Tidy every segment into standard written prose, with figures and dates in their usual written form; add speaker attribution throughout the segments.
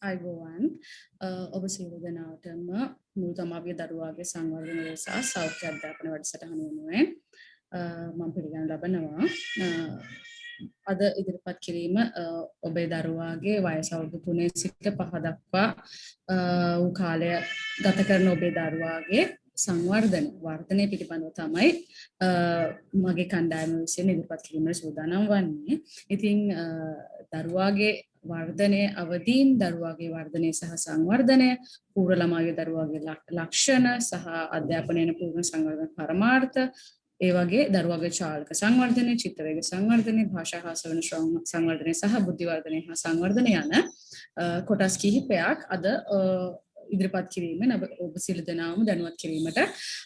Speaker 1: අයිබෝවන් ඔබ සියලු දෙනාටම මුල් තමන්ගේ දරුවාගේ සංවර්ධනය සහ සෞඛ්‍ය අධ්‍යාපන වැඩසටහන වෙනුවෙන් මම පිළිගන්න ලබනවා. අද ඉදිරිපත් කිරීම ඔබේ දරුවාගේ වයස අවුරුදු 3 සිට 5 දක්වා වූ කාලය ගත කරන ඔබේ දරුවාගේ වර්ධනය පිළිබඳව තමයි මගේ කණ්ඩායම විසින් ඉදිරිපත් කිරීමට සූදානම් වන්නේ. ඉතින් දරුවාගේ වර්ධනය අවදීන් දරුවාගේ වර්ධනය සහ සංවර්ධනය පූර්ව ළමයාගේ දරුවාගේ ලක්ෂණ සහ අධ්‍යාපනයේ පූර්ණ සංවර්ධන පරමාර්ථ ඒ වගේ දරුවාගේ චාලක සංවර්ධනය චිත්ත වේග සංවර්ධනය භාෂා හා සවන සංවර්ධනය සහ බුද්ධි වර්ධනය හා සංවර්ධනය යන කොටස් කිහිපයක් අද ඉදිරිපත් කිරීමෙන් ඔබ සියලු දෙනාම දැනුවත් කිරීමට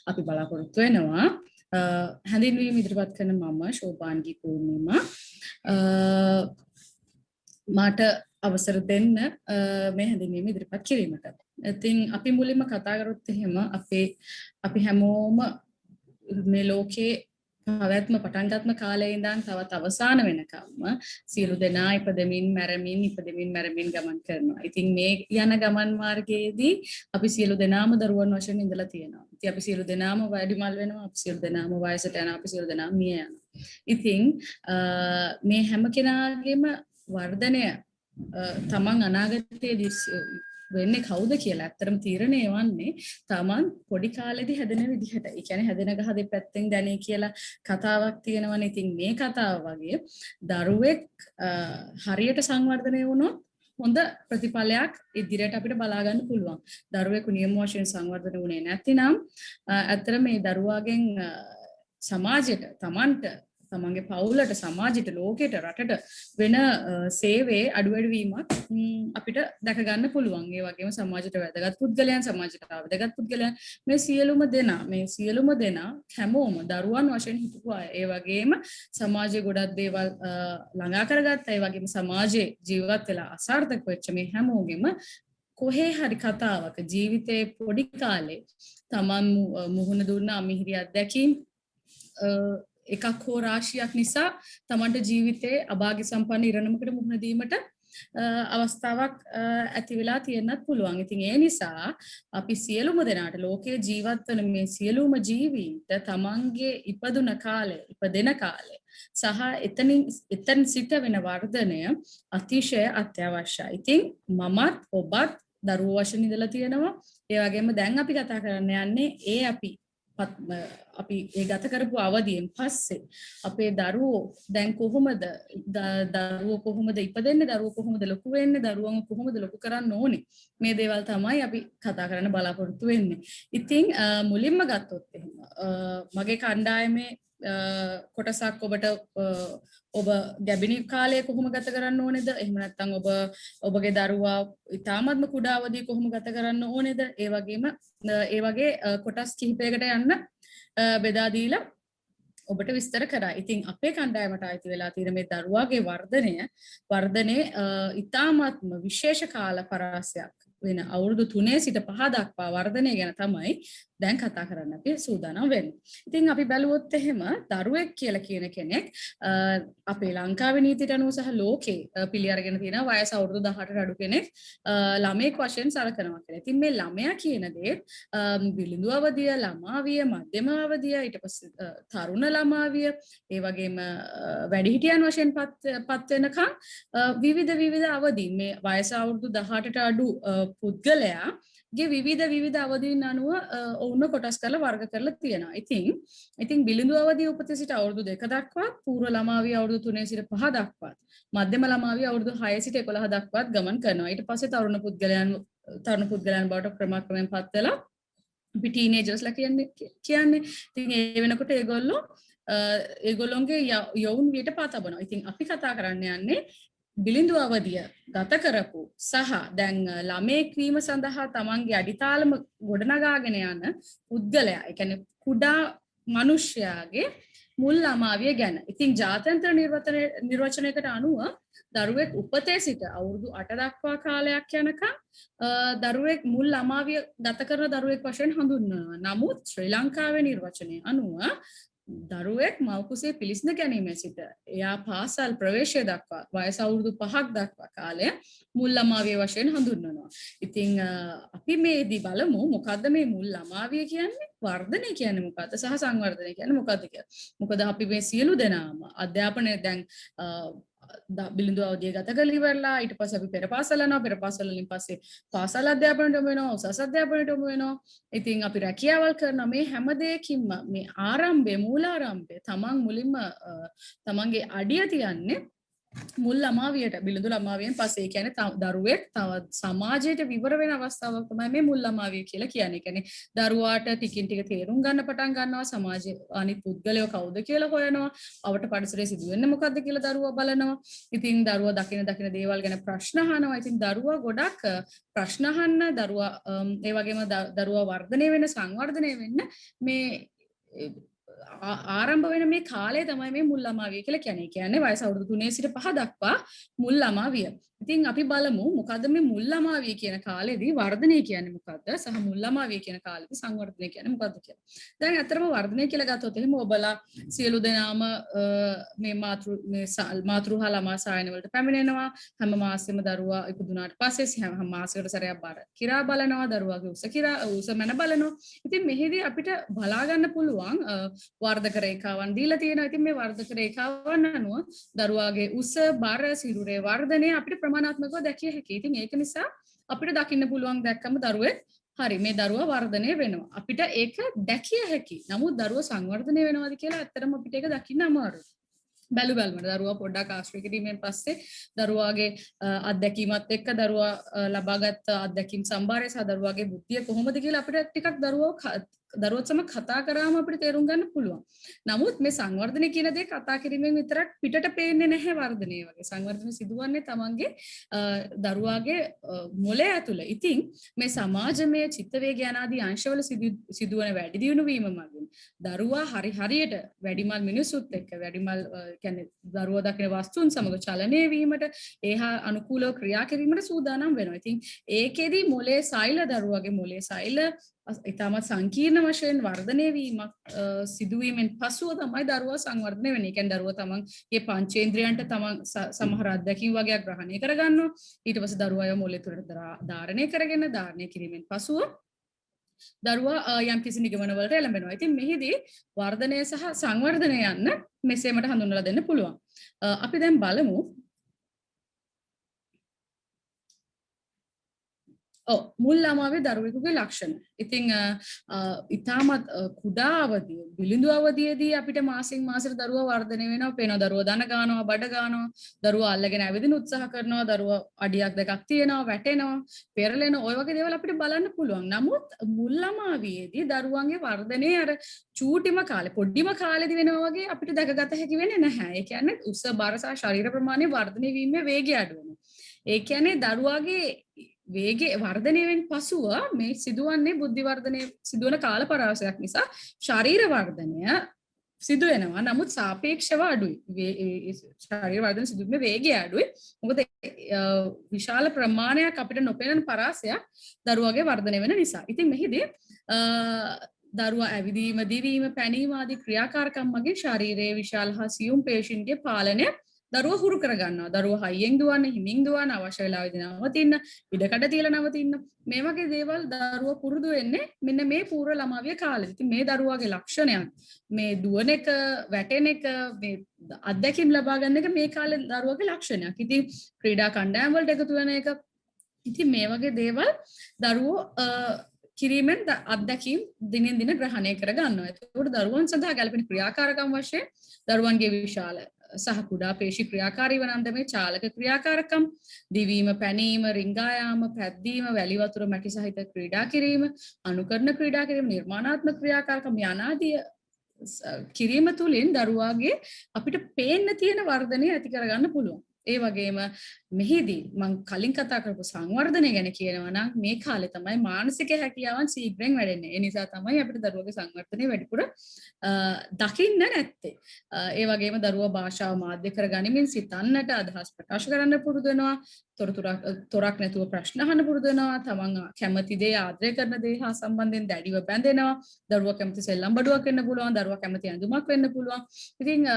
Speaker 1: අපි බලාපොරොත්තු වෙනවා. හැඳින්වීම ඉදිරිපත් කරන මම ශෝභාන්ගී පූර්ණිමා මට අවසර දෙන්න මේ හැඳින්වීම ඉදිරිපත් කිරීමට. ඉතින් අපි මුලින්ම කතා කරොත් එහෙම අපි හැමෝම මේ ලෝකේ පැවැත්ම පටන් ගන්න කාලේ ඉඳන් තවත් අවසාන වෙනකම්ම සියලු දෙනා ඉපදෙමින් මැරෙමින් ගමන් කරනවා. ඉතින් මේ යන ගමන් මාර්ගයේදී අපි සියලු දෙනාම දරුවන් වශයෙන් ඉඳලා තියෙනවා. ඉතින් අපි සියලු දෙනාම වැඩිමල් වෙනවා, අපි සියලු දෙනාම වයසට යනවා, අපි සියලු දෙනාම මිය යනවා. ඉතින් මේ හැම කෙනාගේම වර්ධනය තමන් අනාගතයේදී වෙන්නේ කවුද කියලා ඇත්තටම තීරණය වන්නේ තමන් පොඩි කාලේදී හැදෙන විදිහට. ඒ කියන්නේ හැදෙන ගහ දෙපැත්තෙන් දැනේ කියලා කතාවක් තියෙනවනේ. ඉතින් මේ කතාව වගේ දරුවෙක් හරියට සංවර්ධනය වුණොත් හොඳ ප්‍රතිඵලයක් ඉදිරියට අපිට බලා ගන්න පුළුවන්. දරුවෙකු නියම වශයෙන් සංවර්ධනය වුණේ නැතිනම් ඇත්තටම මේ දරුවාගෙන් සමාජයට තමන්ගේ පවුලට සමාජයට ලෝකයට රටට වෙන සේවයේ අඩුවැඩුවීමක් අපිට දැක ගන්න පුළුවන්. ඒ වගේම සමාජයට වැදගත් පුද්ගලයන් සමාජයට වැදගත් පුද්ගලයන් මේ සියලුම දෙනා හැමෝම දරුවන් වශයෙන් හිටපු අය. ඒ වගේම සමාජයේ ගොඩක් දේවල් ළඟා කරගත්තා. ඒ වගේම සමාජයේ ජීවත් වෙලා අසාර්ථක වෙච්ච මේ හැමෝගෙම කොහේ හරි කතාවක ජීවිතේ පොඩි කාලේ තමන් මුහුණ දුන්න අමිහිරි අත්දැකීම් එකක් හෝ රාශියක් නිසා තමන්ට ජීවිතේ අභාග්‍ය සම්පන්න ඉරණමකට මුහුණ දීමට අවස්ථාවක් ඇති වෙලා තියෙන්නත් පුළුවන්. ඉතින් ඒ නිසා අපි සියලුම දෙනාට ලෝකයේ ජීවත් වන මේ සියලුම ජීවීන්ට තමන්ගේ ඉපදෙන කාලය සහ එතන සිට වෙන වර්ධනය අතිශය අත්‍යවශ්‍යයි. ඉතින් මමත් ඔබත් දරුවෝ වශයෙන් ඉඳලා තියෙනවා. ඒ වගේම දැන් අපි කතා කරන්න යන්නේ අපි ඒ ගත කරපු අවධියෙන් පස්සේ අපේ දරුවෝ දැන් කොහොමද ඉපදෙන්නේ, දරුවෝ කොහොමද ලොකු වෙන්නේ, දරුවන්ව කොහොමද ලොකු කරන්න ඕනේ, මේ දේවල් තමයි අපි කතා කරන්න බලාපොරොත්තු වෙන්නේ. ඉතින් මුලින්ම ගත්තොත් එහෙම මගේ කණ්ඩායමේ කොටසක් ඔබ ගැබිණි කාලය කොහොම ගත කරන්න ඕනේද, එහෙම නැත්නම් ඔබගේ දරුවා ඉතාමත්ම කුඩා අවදියේ කොහොම ගත කරන්න ඕනේද, ඒ වගේ කොටස් කිහිපයකට යන්න බෙදා දීලා ඔබට විස්තර කරා. ඉතින් අපේ කණ්ඩායමට අයිති වෙලා තියෙන මේ දරුවාගේ වර්ධනයේ ඉතාමත්ම විශේෂ කාල පරාසයක් වෙන අවුරුදු 3 සිට 5 දක්වා වර්ධනය ගැන තමයි දැන් කතා කරන්න අපි සූදානම් වෙන්නේ. ඉතින් අපි බැලුවොත් එහෙම දරුවෙක් කියලා කියන කෙනෙක් අපේ ලංකාවේ නීතියට අනුව සහ ලෝකේ පිළි අරගෙන තියෙන වයස අවුරුදු 18ට අඩු කෙනෙක් ළමයෙක් වශයෙන් සලකනවා කියලා. ඉතින් මේ ළමයා කියන දේ බිලිඳු අවදිය, ළමාවිය, මධ්‍යම අවදිය, ඊට පස්සේ තරුණ ළමාවිය, ඒ වගේම වැඩිහිටියන් වශයෙන් පත් වෙනකන් විවිධ අවදීන් මේ වයස අවුරුදු 18ට අඩු පුද්ගලයාගේ විවිධ අවදීන් අනුව ඔවුන්ව කොටස් කරලා වර්ග කරලා තියෙනවා. ඉතින් බිලිඳු අවදිය උපත සිට අවුරුදු 2 දක්වා, පූර්ව ළමාවිය අවුරුදු 3 සිට 5 දක්වා, මධ්‍යම ළමාවිය අවුරුදු 6 සිට 11 දක්වාත් ගමන් කරනවා. ඊට පස්සේ තරුණ පුද්ගලයන් බවට ක්‍රමක්‍රමයෙන් පත් වෙලා අපි ටීනේජර්ස්ලා කියන්නේ. ඉතින් ඒ වෙනකොට ඒගොල්ලොන්ගේ යෞන් වියට පාතබනවා. ඉතින් අපි කතා කරන්න යන්නේ බිලිඳු අවදිය ගත කරපු සහ දැන් ළමයෙක් වීම සඳහා තමන්ගේ අඩිතාලම ගොඩනගාගෙන යන පුද්ගලයා, ඒ කියන්නේ කුඩා මිනිසයාගේ මුල් ළමාවිය ගැන. ඉතින් ජාත්‍යන්තර නිර්වචනයකට අනුව දරුවෙක් උපතේ සිට අවුරුදු 8 දක්වා කාලයක් යනකම් දරුවෙක් මුල් ළමාවිය ගත කරන දරුවෙක් වශයෙන් හඳුන්වනවා. නමුත් ශ්‍රී ලංකාවේ නිර්වචනය අනුව දරුවෙක් මවකුසේ පිළිස්න ගැනීමේ සිට එයා පාසල් ප්‍රවේශය දක්වා වයස අවුරුදු 5ක් දක්වා කාලය මුල් ළමාවිය වශයෙන් හඳුන්වනවා. ඉතින් අපි මේදී බලමු මොකද්ද මේ මුල් ළමාවිය කියන්නේ? වර්ධනය කියන්නේ මොකද්ද? සහ සංවර්ධනය කියන්නේ මොකද්ද කියලා. මොකද අපි මේ සියලු දෙනාම අධ්‍යාපනය දැන් බිලිඳු අවධිය ගත කරලා ඉවරලා ඊට පස්සේ අපි පෙර පාසල යනවා. පෙර පාසල වලින් පස්සේ පාසල් අධ්‍යාපනයට යමු වෙනවා. උසස් අධ්‍යාපනයට යමු වෙනවා. ඉතින් අපි රැකියාවල් කරන මේ හැම දෙයකින්ම මේ ආරම්භය මූලාරම්භය තමන් මුලින්ම තමන්ගේ අඩිය තියන්නේ මුල් ළමාවියට බිලිඳු ළමාවියෙන් පස්සේ. ඒ කියන්නේ දරුවෙක් තව සමාජයට විවර වෙන අවස්ථාවක් තමයි මේ මුල් ළමාවිය කියලා කියන්නේ. ඒ කියන්නේ දරුවාට ටිකින් ටික තේරුම් ගන්න පටන් ගන්නවා, සමාජයේ අනිත් පුද්ගලයෝ කවුද කියලා හොයනවා, අවට පරිසරයේ සිදුවෙන්නේ මොකද්ද කියලා දරුවා බලනවා. ඉතින් දරුවා දකින දේවල් ගැන ප්‍රශ්න අහනවා. ඉතින් දරුවා ගොඩක් ප්‍රශ්න අහන්න, දරුවා ඒ වගේම දරුවා වර්ධනය වෙන සංවර්ධනය වෙන්න මේ ආරම්භ වෙන මේ කාලය තමයි මේ මුල් ළමාවිය කියලා කියන්නේ. කියන්නේ වයස අවුරුදු 3 සිට 5 දක්වා මුල් ළමාවිය. ඉතින් අපි බලමු මොකද්ද මේ මුල් ළමාවිය කියන කාලෙදී වර්ධනය කියන්නේ මොකද්ද සහ මුල් ළමාවිය කියන කාලෙදී සංවර්ධනය කියන්නේ මොකද්ද කියලා. දැන් අතරම වර්ධනය කියලා ගත්තොත් එහෙම ඔබලා සියලු දෙනාම මේ මාතෘහා ළමා සායන වලට පැමිණෙනවා. හැම මාසෙම දරුවා ඉපදුනාට පස්සේ හැම මාසයකට සැරයක් බාර කිරා බලනවා. දරුවාගේ උස මැන බලනවා. ඉතින් මෙහිදී අපිට බලා ගන්න පුළුවන් වර්ධක රේඛාවන් දීලා තියෙනවා. ඉතින් මේ වර්ධක රේඛාවන් අනුව දරුවාගේ උස, බර, සිරුරේ වර්ධනය අපිට ප්‍රමාණාත්මකව දැකිය හැකියි. ඉතින් ඒක නිසා අපිට දකින්න පුළුවන් දැක්කම දරුවෙක් හරි මේ දරුවා වර්ධනය වෙනවා. අපිට ඒක දැකිය හැකියි. නමුත් දරුවා සංවර්ධනය වෙනවද කියලා ඇත්තටම අපිට ඒක දකින්න අමාරුයි. බැලුමට දරුවා පොඩ්ඩක් ආශ්‍රය කිරීමෙන් පස්සේ දරුවාගේ අත්දැකීමත් එක්ක දරුවා ලබාගත් අත්දැකීම් සම්භාරය සහ දරුවාගේ බුද්ධිය කොහොමද කියලා අපිට ටිකක් දරුවත් සමග කතා කරාම අපිට තේරුම් ගන්න පුළුවන්. නමුත් මේ සංවර්ධනය කියන දේ කතා කිරීමෙන් විතරක් පිටට පේන්නේ නැහැ වර්ධනය වගේ. සංවර්ධනය සිදුවන්නේ තමන්ගේ දරුවාගේ මොළය ඇතුළේ. ඉතින් මේ සමාජමය චිත්ත වේග යනාදී අංශවල සිදුවන වැඩි දියුණු වීම මගින් දරුවා හරියට වැඩිමල් මිනිසුත් එක්ක වැඩිමල් කියන්නේ දරුවා දකින වස්තුන් සමග චලනය වීමට ඒහා අනුකූලව ක්‍රියා කිරීමට සූදානම් වෙනවා. ඉතින් ඒකෙදි මොළයේ සෛල දරුවාගේ මොළයේ සෛල ඉතාමත් සංකීර්ණ වශයෙන් වර්ධනය වීමක් සිදුවීමෙන් පසුව තමයි දරුවා සංවර්ධනය වෙන්නේ. ඒ කියන්නේ දරුවා තමන්ගේ පංචේන්ද්‍රයන්ට තමන් සමහර අත්දැකීම් වගේක් ග්‍රහණය කරගන්නවා. ඊට පස්සේ දරුවා ඒවා මොළය තුළට ධාරණය කරගෙන ධාරණය කිරීමෙන් පසුව දරුවා යම් කිසි නිගමන වලට එළඹෙනවා. ඉතින් මෙහිදී වර්ධනය සහ සංවර්ධනය යන්න මෙසේමට හඳුන්වලා දෙන්න පුළුවන්. අපි දැන් බලමු මුල් ළමාවේ දරුවෙකුගේ ලක්ෂණ. ඉතින් ඉතාමත් කුඩා අවදිය බිලිඳු අවදියේදී අපිට මාසෙන් මාසෙට දරුවා වර්ධනය වෙනවා. පේනවා දරුවා දන ගන්නවා, බඩ ගන්නවා, දරුවා අල්ලගෙන ඇවිදින උත්සාහ කරනවා, දරුවා අඩියක් දෙකක් තියෙනවා, වැටෙනවා, පෙරලෙනවා, ඔය වගේ දේවල් අපිට බලන්න පුළුවන්. නමුත් මුල් ළමාවියේදී දරුවන්ගේ වර්ධනය අර චූටිම කාලේ පොඩ්ඩිම කාලේදී වෙනවා වගේ අපිට දැකගත හැකි වෙන්නේ නැහැ. ඒ කියන්නේ උස, බර සහ ශරීර ප්‍රමාණය වර්ධනය වීමේ වේගය අඩු වෙනවා. ඒ කියන්නේ දරුවාගේ වේගේ වර්ධනයෙන් පසුව මේ සිදුවන්නේ බුද්ධි වර්ධනය සිදුවන කාල පරාසයක් නිසා ශරීර වර්ධනය සිදු වෙනවා. නමුත් සාපේක්ෂව අඩුයි. ශරීර වර්ධන සිදුවීමේ වේගය අඩුයි. මොකද විශාල ප්‍රමාණයක් අපිට නොපෙනෙන පරාසයක් දරුවාගේ වර්ධනය වෙන නිසා. ඉතින් මෙහිදී දරුවා ඇවිදීම, දිවීම, පැනීම ආදී ක්‍රියාකාරකම් මගින් ශරීරයේ විශාල හා සියුම් පේශීන්ගේ පාලනය දරුවා හුරු කරගන්නවා. දරුවා හයියෙන් දුවන්න, හිමින් දුවන්න, අවශ්‍ය වෙලාවෙදී නවතින්න, ඉඩකඩ තියලා නවතින්න. මේ වගේ දේවල් දරුවා පුරුදු වෙන්නේ මෙන්න මේ පූර්ව ළමාවිය කාලෙදී. ඉතින් මේ දරුවාගේ ලක්ෂණයක් මේ දුවන එක, වැටෙන එක, මේ අත්දැකීම් ලබා ගන්න එක මේ කාලේ දරුවාගේ ලක්ෂණයක්. ඉතින් ක්‍රීඩා කණ්ඩායම් වලට එකතු වෙන එක. ඉතින් මේ වගේ දේවල් දරුවෝ කිරීමෙන් අත්දැකීම් දිනෙන් දින ග්‍රහණය කර ගන්නවා. ඒකට දරුවන් සඳහා ගැළපෙන ක්‍රියාකාරකම් වශයෙන් දරුවන්ගේ විශාල සහ කුඩා පේශි ක්‍රියාකාරී වන අන්දමේ චාලක ක්‍රියාකාරකම්, දිවීම, පැනීම, රිංගා යාම, පැද්දීම, වැලි වතුර මැටි සහිත ක්‍රීඩා කිරීම, අනුකරණ ක්‍රීඩා කිරීම, නිර්මාණාත්මක ක්‍රියාකාරකම් යනාදී කිරීම තුළින් දරුවාගේ අපිට පේන්න තියෙන වර්ධනය ඇති කරගන්න පුළුවන්. ඒ වගේම මෙහිදී මම කලින් කතා කරපු සංවර්ධනය ගැන කියනවා නම් මේ කාලේ තමයි මානසික හැකියාවන් ශීඝ්‍රයෙන් වැඩෙන්නේ. ඒ නිසා තමයි අපිට දරුවගේ සංවර්ධනය වැඩිපුර දකින්න නැත්තේ. ඒ වගේම දරුවා භාෂාව මාධ්‍ය කරගනිමින් සිතන්නට අදහස් ප්‍රකාශ කරන්න පුරුදු වෙනවා. තොරක් නැතුව ප්‍රශ්න අහන්න පුරුදු වෙනවා. තමන් කැමති දේ ආදරය කරන දේ හා සම්බන්ධයෙන් දැඩිව බැඳෙනවා. දරුවා කැමති සෙල්ලම් බඩුවක් වෙන්න පුළුවන්. දරුවා කැමති ඇඳුමක් වෙන්න පුළුවන්. ඉතින්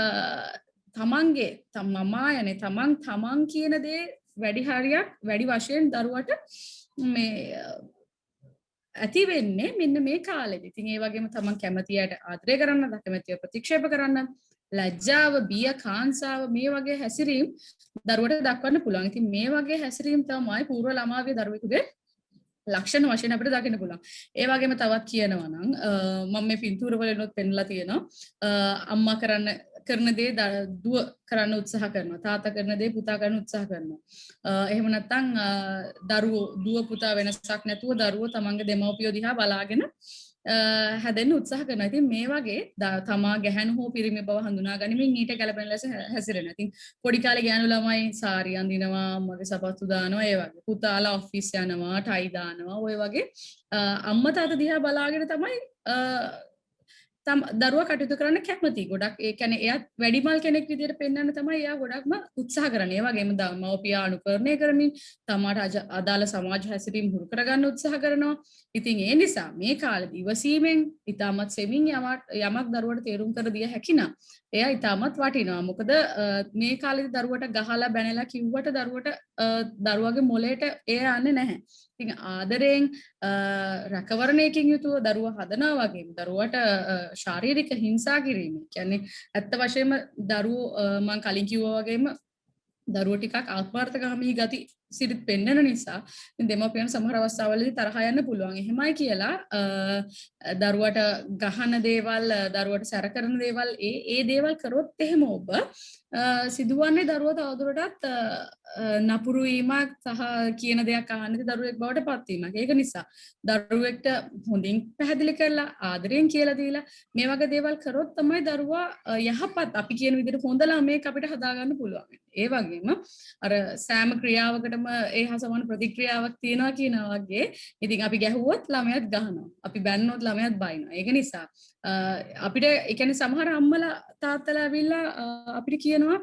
Speaker 1: තමන්ගේ මමායනේ තමන් කියන දේ වැඩි හරියක් වැඩි වශයෙන් දරුවට මේ ඇති වෙන්නේ මෙන්න මේ කාලෙදි. ඉතින් ඒ වගේම තමන් කැමතියට ආදරය කරන්න, කැමතිව ප්‍රතික්ෂේප කරන්න, ලැජ්ජාව, බිය, කාංසාව මේ වගේ හැසිරීම් දරුවට දක්වන්න පුළුවන්. ඉතින් මේ වගේ හැසිරීම් තමයි පූර්ව ළමාවිය දරුවෙකුගේ ලක්ෂණ වශයෙන් අපිට දකින්න පුළුවන්. ඒ වගේම තවත් කියනවා නම් මම මේ පින්තූර වලිනුත් පෙන්ලා තියෙනවා. අම්මා කරන දේ දුව කරන්න උත්සාහ කරනවා. තාත්තා කරන දේ පුතා කරන්න උත්සාහ කරනවා. එහෙම නැත්නම් දරුවෝ දුව පුතා වෙනසක් නැතුව දරුවෝ තමන්ගේ දෙමව්පියෝ දිහා බලාගෙන හැදෙන්න උත්සාහ කරනවා. ඉතින් මේ වගේ තමා ගැහැණු හෝ පිරිමි බව හඳුනා ගනිමින් ඊට ගැලපෙන ලෙස හැසිරෙනවා. ඉතින් පොඩි කාලේ ගැහැණු ළමයි සාරි අඳිනවා, අම්මගේ සපත්තු දානවා, ඒ වගේ. පුතාලා ඔෆිස් යනවා, ටයි දානවා, ඔය වගේ අම්මා තාත්තා දිහා බලාගෙන තමයි දරුවා කටයුතු කරන්න කැමති. ගොඩක් ඒ කියන්නේ එයාත් වැඩිමල් කෙනෙක් විදිහට පෙන්වන්න තමයි එයා ගොඩක්ම උත්සාහ කරන්නේ. ඒ වගේම මව්පියා අනුකරණය කරමින් තමාට අදාළ සමාජ හැසිරීම් හුරු කරගන්න උත්සාහ කරනවා. ඉතින් ඒ නිසා මේ කාලේදී ඉවසීමෙන් ඉතාමත් සෙමින් යමක් දරුවට තේරුම් කර දිය හැකි නම් එයා ඉතාමත් වටිනවා. මොකද මේ කාලේදී දරුවට ගහලා බැනලා කිව්වට දරුවගේ මොලේට එය යන්නේ නැහැ. ඉතින් ආදරයෙන් රැකවරණයකින් යුතුව දරුවා හදනවා වගේම දරුවට ශාරීරික හිංසා කිරීම. කියන්නේ ඇත්ත වශයෙන්ම දරුවෝ මම කලින් කිව්වා වගේම දරුවෝ ටිකක් ආත්මార్థකාමී ගති සිරිත් පෙන්වන නිසා දෙමව්පියන් සමහර අවස්ථාවලදී තරහ යන්න පුළුවන්. එහෙමයි කියලා දරුවට ගහන දේවල්, දරුවට සැර කරන දේවල් ඒ දේවල් කරොත් එහෙම ඔබ සිදුවන්නේ දරුවා තවදුරටත් නපුරු වීමක් සහ කියන දෙයක් අහන්න දරුවෙක් බවට පත් වීමක්. ඒක නිසා දරුවෙක්ට හොඳින් පැහැදිලි කරලා ආදරයෙන් කියලා දීලා මේ වගේ දේවල් කරොත් තමයි දරුවා යහපත් අපි කියන විදිහට හොඳ ළමයෙක් අපිට හදාගන්න පුළුවන්. ඒ වගේම අර සෑම ක්‍රියාවකටම ඒ හා සමාන ප්‍රතික්‍රියාවක් තියෙනවා කියනවා වගේ ඉතින් අපි ගැහුවොත් ළමයාත් ගහනවා. අපි බැන්නොත් ළමයාත් බයිනවා. ඒක නිසා අපිට ඒ කියන්නේ සමහර අම්මලා තාත්තලා ඇවිල්ලා අපිට කියනවා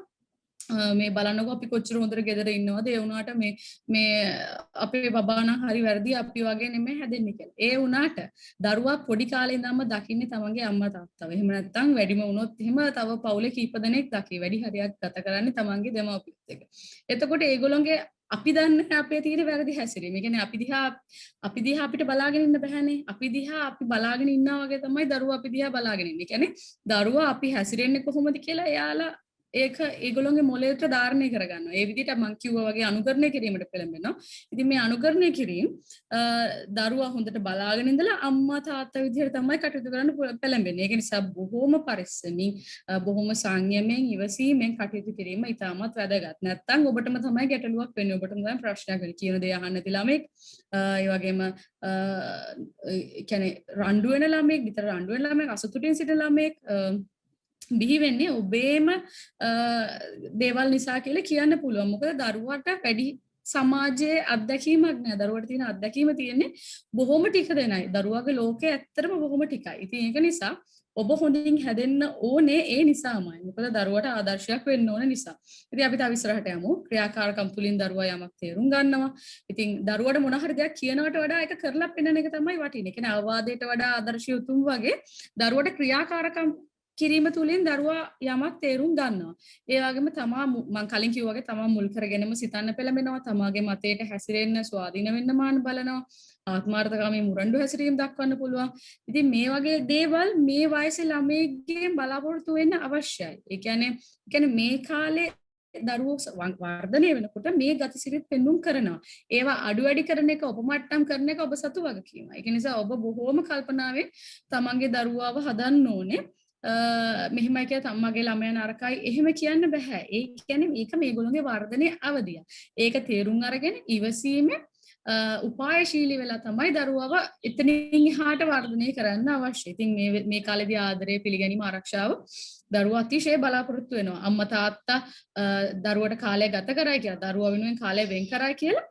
Speaker 1: මේ බලන්නකෝ අපි කොච්චර හොඳට ගෙදර ඉන්නවද ඒ වුණාට මේ අපේ බබා නම් හරි වැරදි අපි වගේ නෙමෙයි හැදෙන්නේ කියලා. ඒ වුණාට දරුවා පොඩි කාලේ ඉඳන්ම දකින්නේ තමන්ගේ අම්මා තාත්තව. එහෙම නැත්නම් වැඩිම වුණොත් එහෙම තව පවුලේ කීප දෙනෙක් දකි. වැඩි හරියක් ගත කරන්නේ තමන්ගේ දෙමව්පියොත් එක්ක. එතකොට ඒගොල්ලෝගේ අපි දන්නේ අපේ තියෙන වැරදි හැසිරීම. ඒ කියන්නේ අපි දිහා අපිට බලාගෙන ඉන්න බෑනේ. අපි දිහා අපි බලාගෙන ඉන්නා වගේ තමයි දරුවා අපි දිහා බලාගෙන ඉන්නේ. ඒ කියන්නේ දරුවා අපි හැසිරෙන්නේ කොහොමද කියලා එයාලා ඒක ඒගොල්ලෝගේ මොලේට ධාරණය කරගන්නවා. ඒ විදිහට මම කිව්වා වගේ අනුකරණය කිරීමට පෙළඹෙනවා. ඉතින් මේ අනුකරණය කිරීම දරුවා හොඳට බලාගෙන ඉඳලා අම්මා තාත්තා විදිහට තමයි කටයුතු කරන්න පෙළඹෙන්නේ. ඒක නිසා බොහොම පරිස්සමින් බොහොම සංයමයෙන් ඉවසීමෙන් කටයුතු කිරීම ඉතාමත් වැදගත්. නැත්තම් ඔබටම තමයි ගැටලුවක් වෙන්නේ. ඔබටම තමයි ප්‍රශ්නයක් වෙන්නේ. කියන දේ අහන්න නැති ළමෙක්, ඒ වගේම කියන්නේ රණ්ඩු වෙන ළමෙක්, විතර රණ්ඩු වෙන ළමෙක්, අසතුටින් සිටින ළමෙක් බිහි වෙන්නේ ඔබේම දේවල් නිසා කියලා කියන්න පුළුවන්. මොකද දරුවට වැඩි සමාජයේ අත්දැකීමක් නෑ. දරුවට තියෙන අත්දැකීම තියෙන්නේ බොහොම ටික දෙනයි. දරුවාගේ ලෝකයේ ඇත්තටම බොහොම ටිකයි. ඉතින් ඒක නිසා ඔබ හොඳින් හැදෙන්න ඕනේ ඒ නිසාමයි. මොකද දරුවට ආදර්ශයක් වෙන්න ඕන නිසා. ඉතින් අපි තව ඉස්සරහට යමු. ක්‍රියාකාරකම් තුලින් දරුවා යමක් තේරුම් ගන්නවා. ඉතින් දරුවට මොන හරි දෙයක් කියනවට වඩා ඒක කරලා පෙන්නන එක තමයි වටින්නේ. ඒ කියන්නේ අවවාදයට වඩා ආදර්ශය උතුම් වගේ දරුවට ක්‍රියාකාරකම් කිරීම තුළින් දරුවා යමක් තේරුම් ගන්නවා. ඒ වගේම මම කලින් කිව්වා වගේ තමා මුල් කරගෙනම සිතන්න පෙළඹෙනවා. තමාගේ මතයට හැසිරෙන්න, ස්වාධීන වෙන්න මාන බලනවා. ආත්මාර්ථකාමී මුරණ්ඩු හැසිරීම දක්වන්න පුළුවන්. ඉතින් මේ වගේ දේවල් මේ වයසේ ළමයිගෙන් බලාපොරොත්තු වෙන්න අවශ්‍යයි. ඒ කියන්නේ මේ කාලේ දරුවෝ වර්ධනය වෙනකොට මේ ගතිසිරිත් පෙන්눔 කරනවා. ඒවා අඩු වැඩි කරන එක ඔබ මට්ටම් කරන එක ඔබ සතු වගකීමයි. ඒක නිසා ඔබ බොහෝම කල්පනාවෙන් තමන්ගේ දරුවාව හදන්න ඕනේ. මෙහෙමයි කියලා තමන්ගේ ළමයා නරකයි එහෙම කියන්න බෑ. ඒ කියන්නේ මේක මේගොල්ලෝගේ වර්ධනයේ අවධිය. ඒක තේරුම් අරගෙන ඉවසීමෙන් උපායශීලී වෙලා තමයි දරුවව එතනින් එහාට වර්ධනය කරන්න අවශ්‍යයි. ඉතින් මේ කාලේදී ආදරය පිළිගැනීම ආරක්ෂාව දරුවා අතිශය බලාපොරොත්තු වෙනවා. අම්මා තාත්තා දරුවට කාලය ගත කරයි කියලා, දරුවා වෙනුවෙන් කාලය වෙන් කරයි කියලා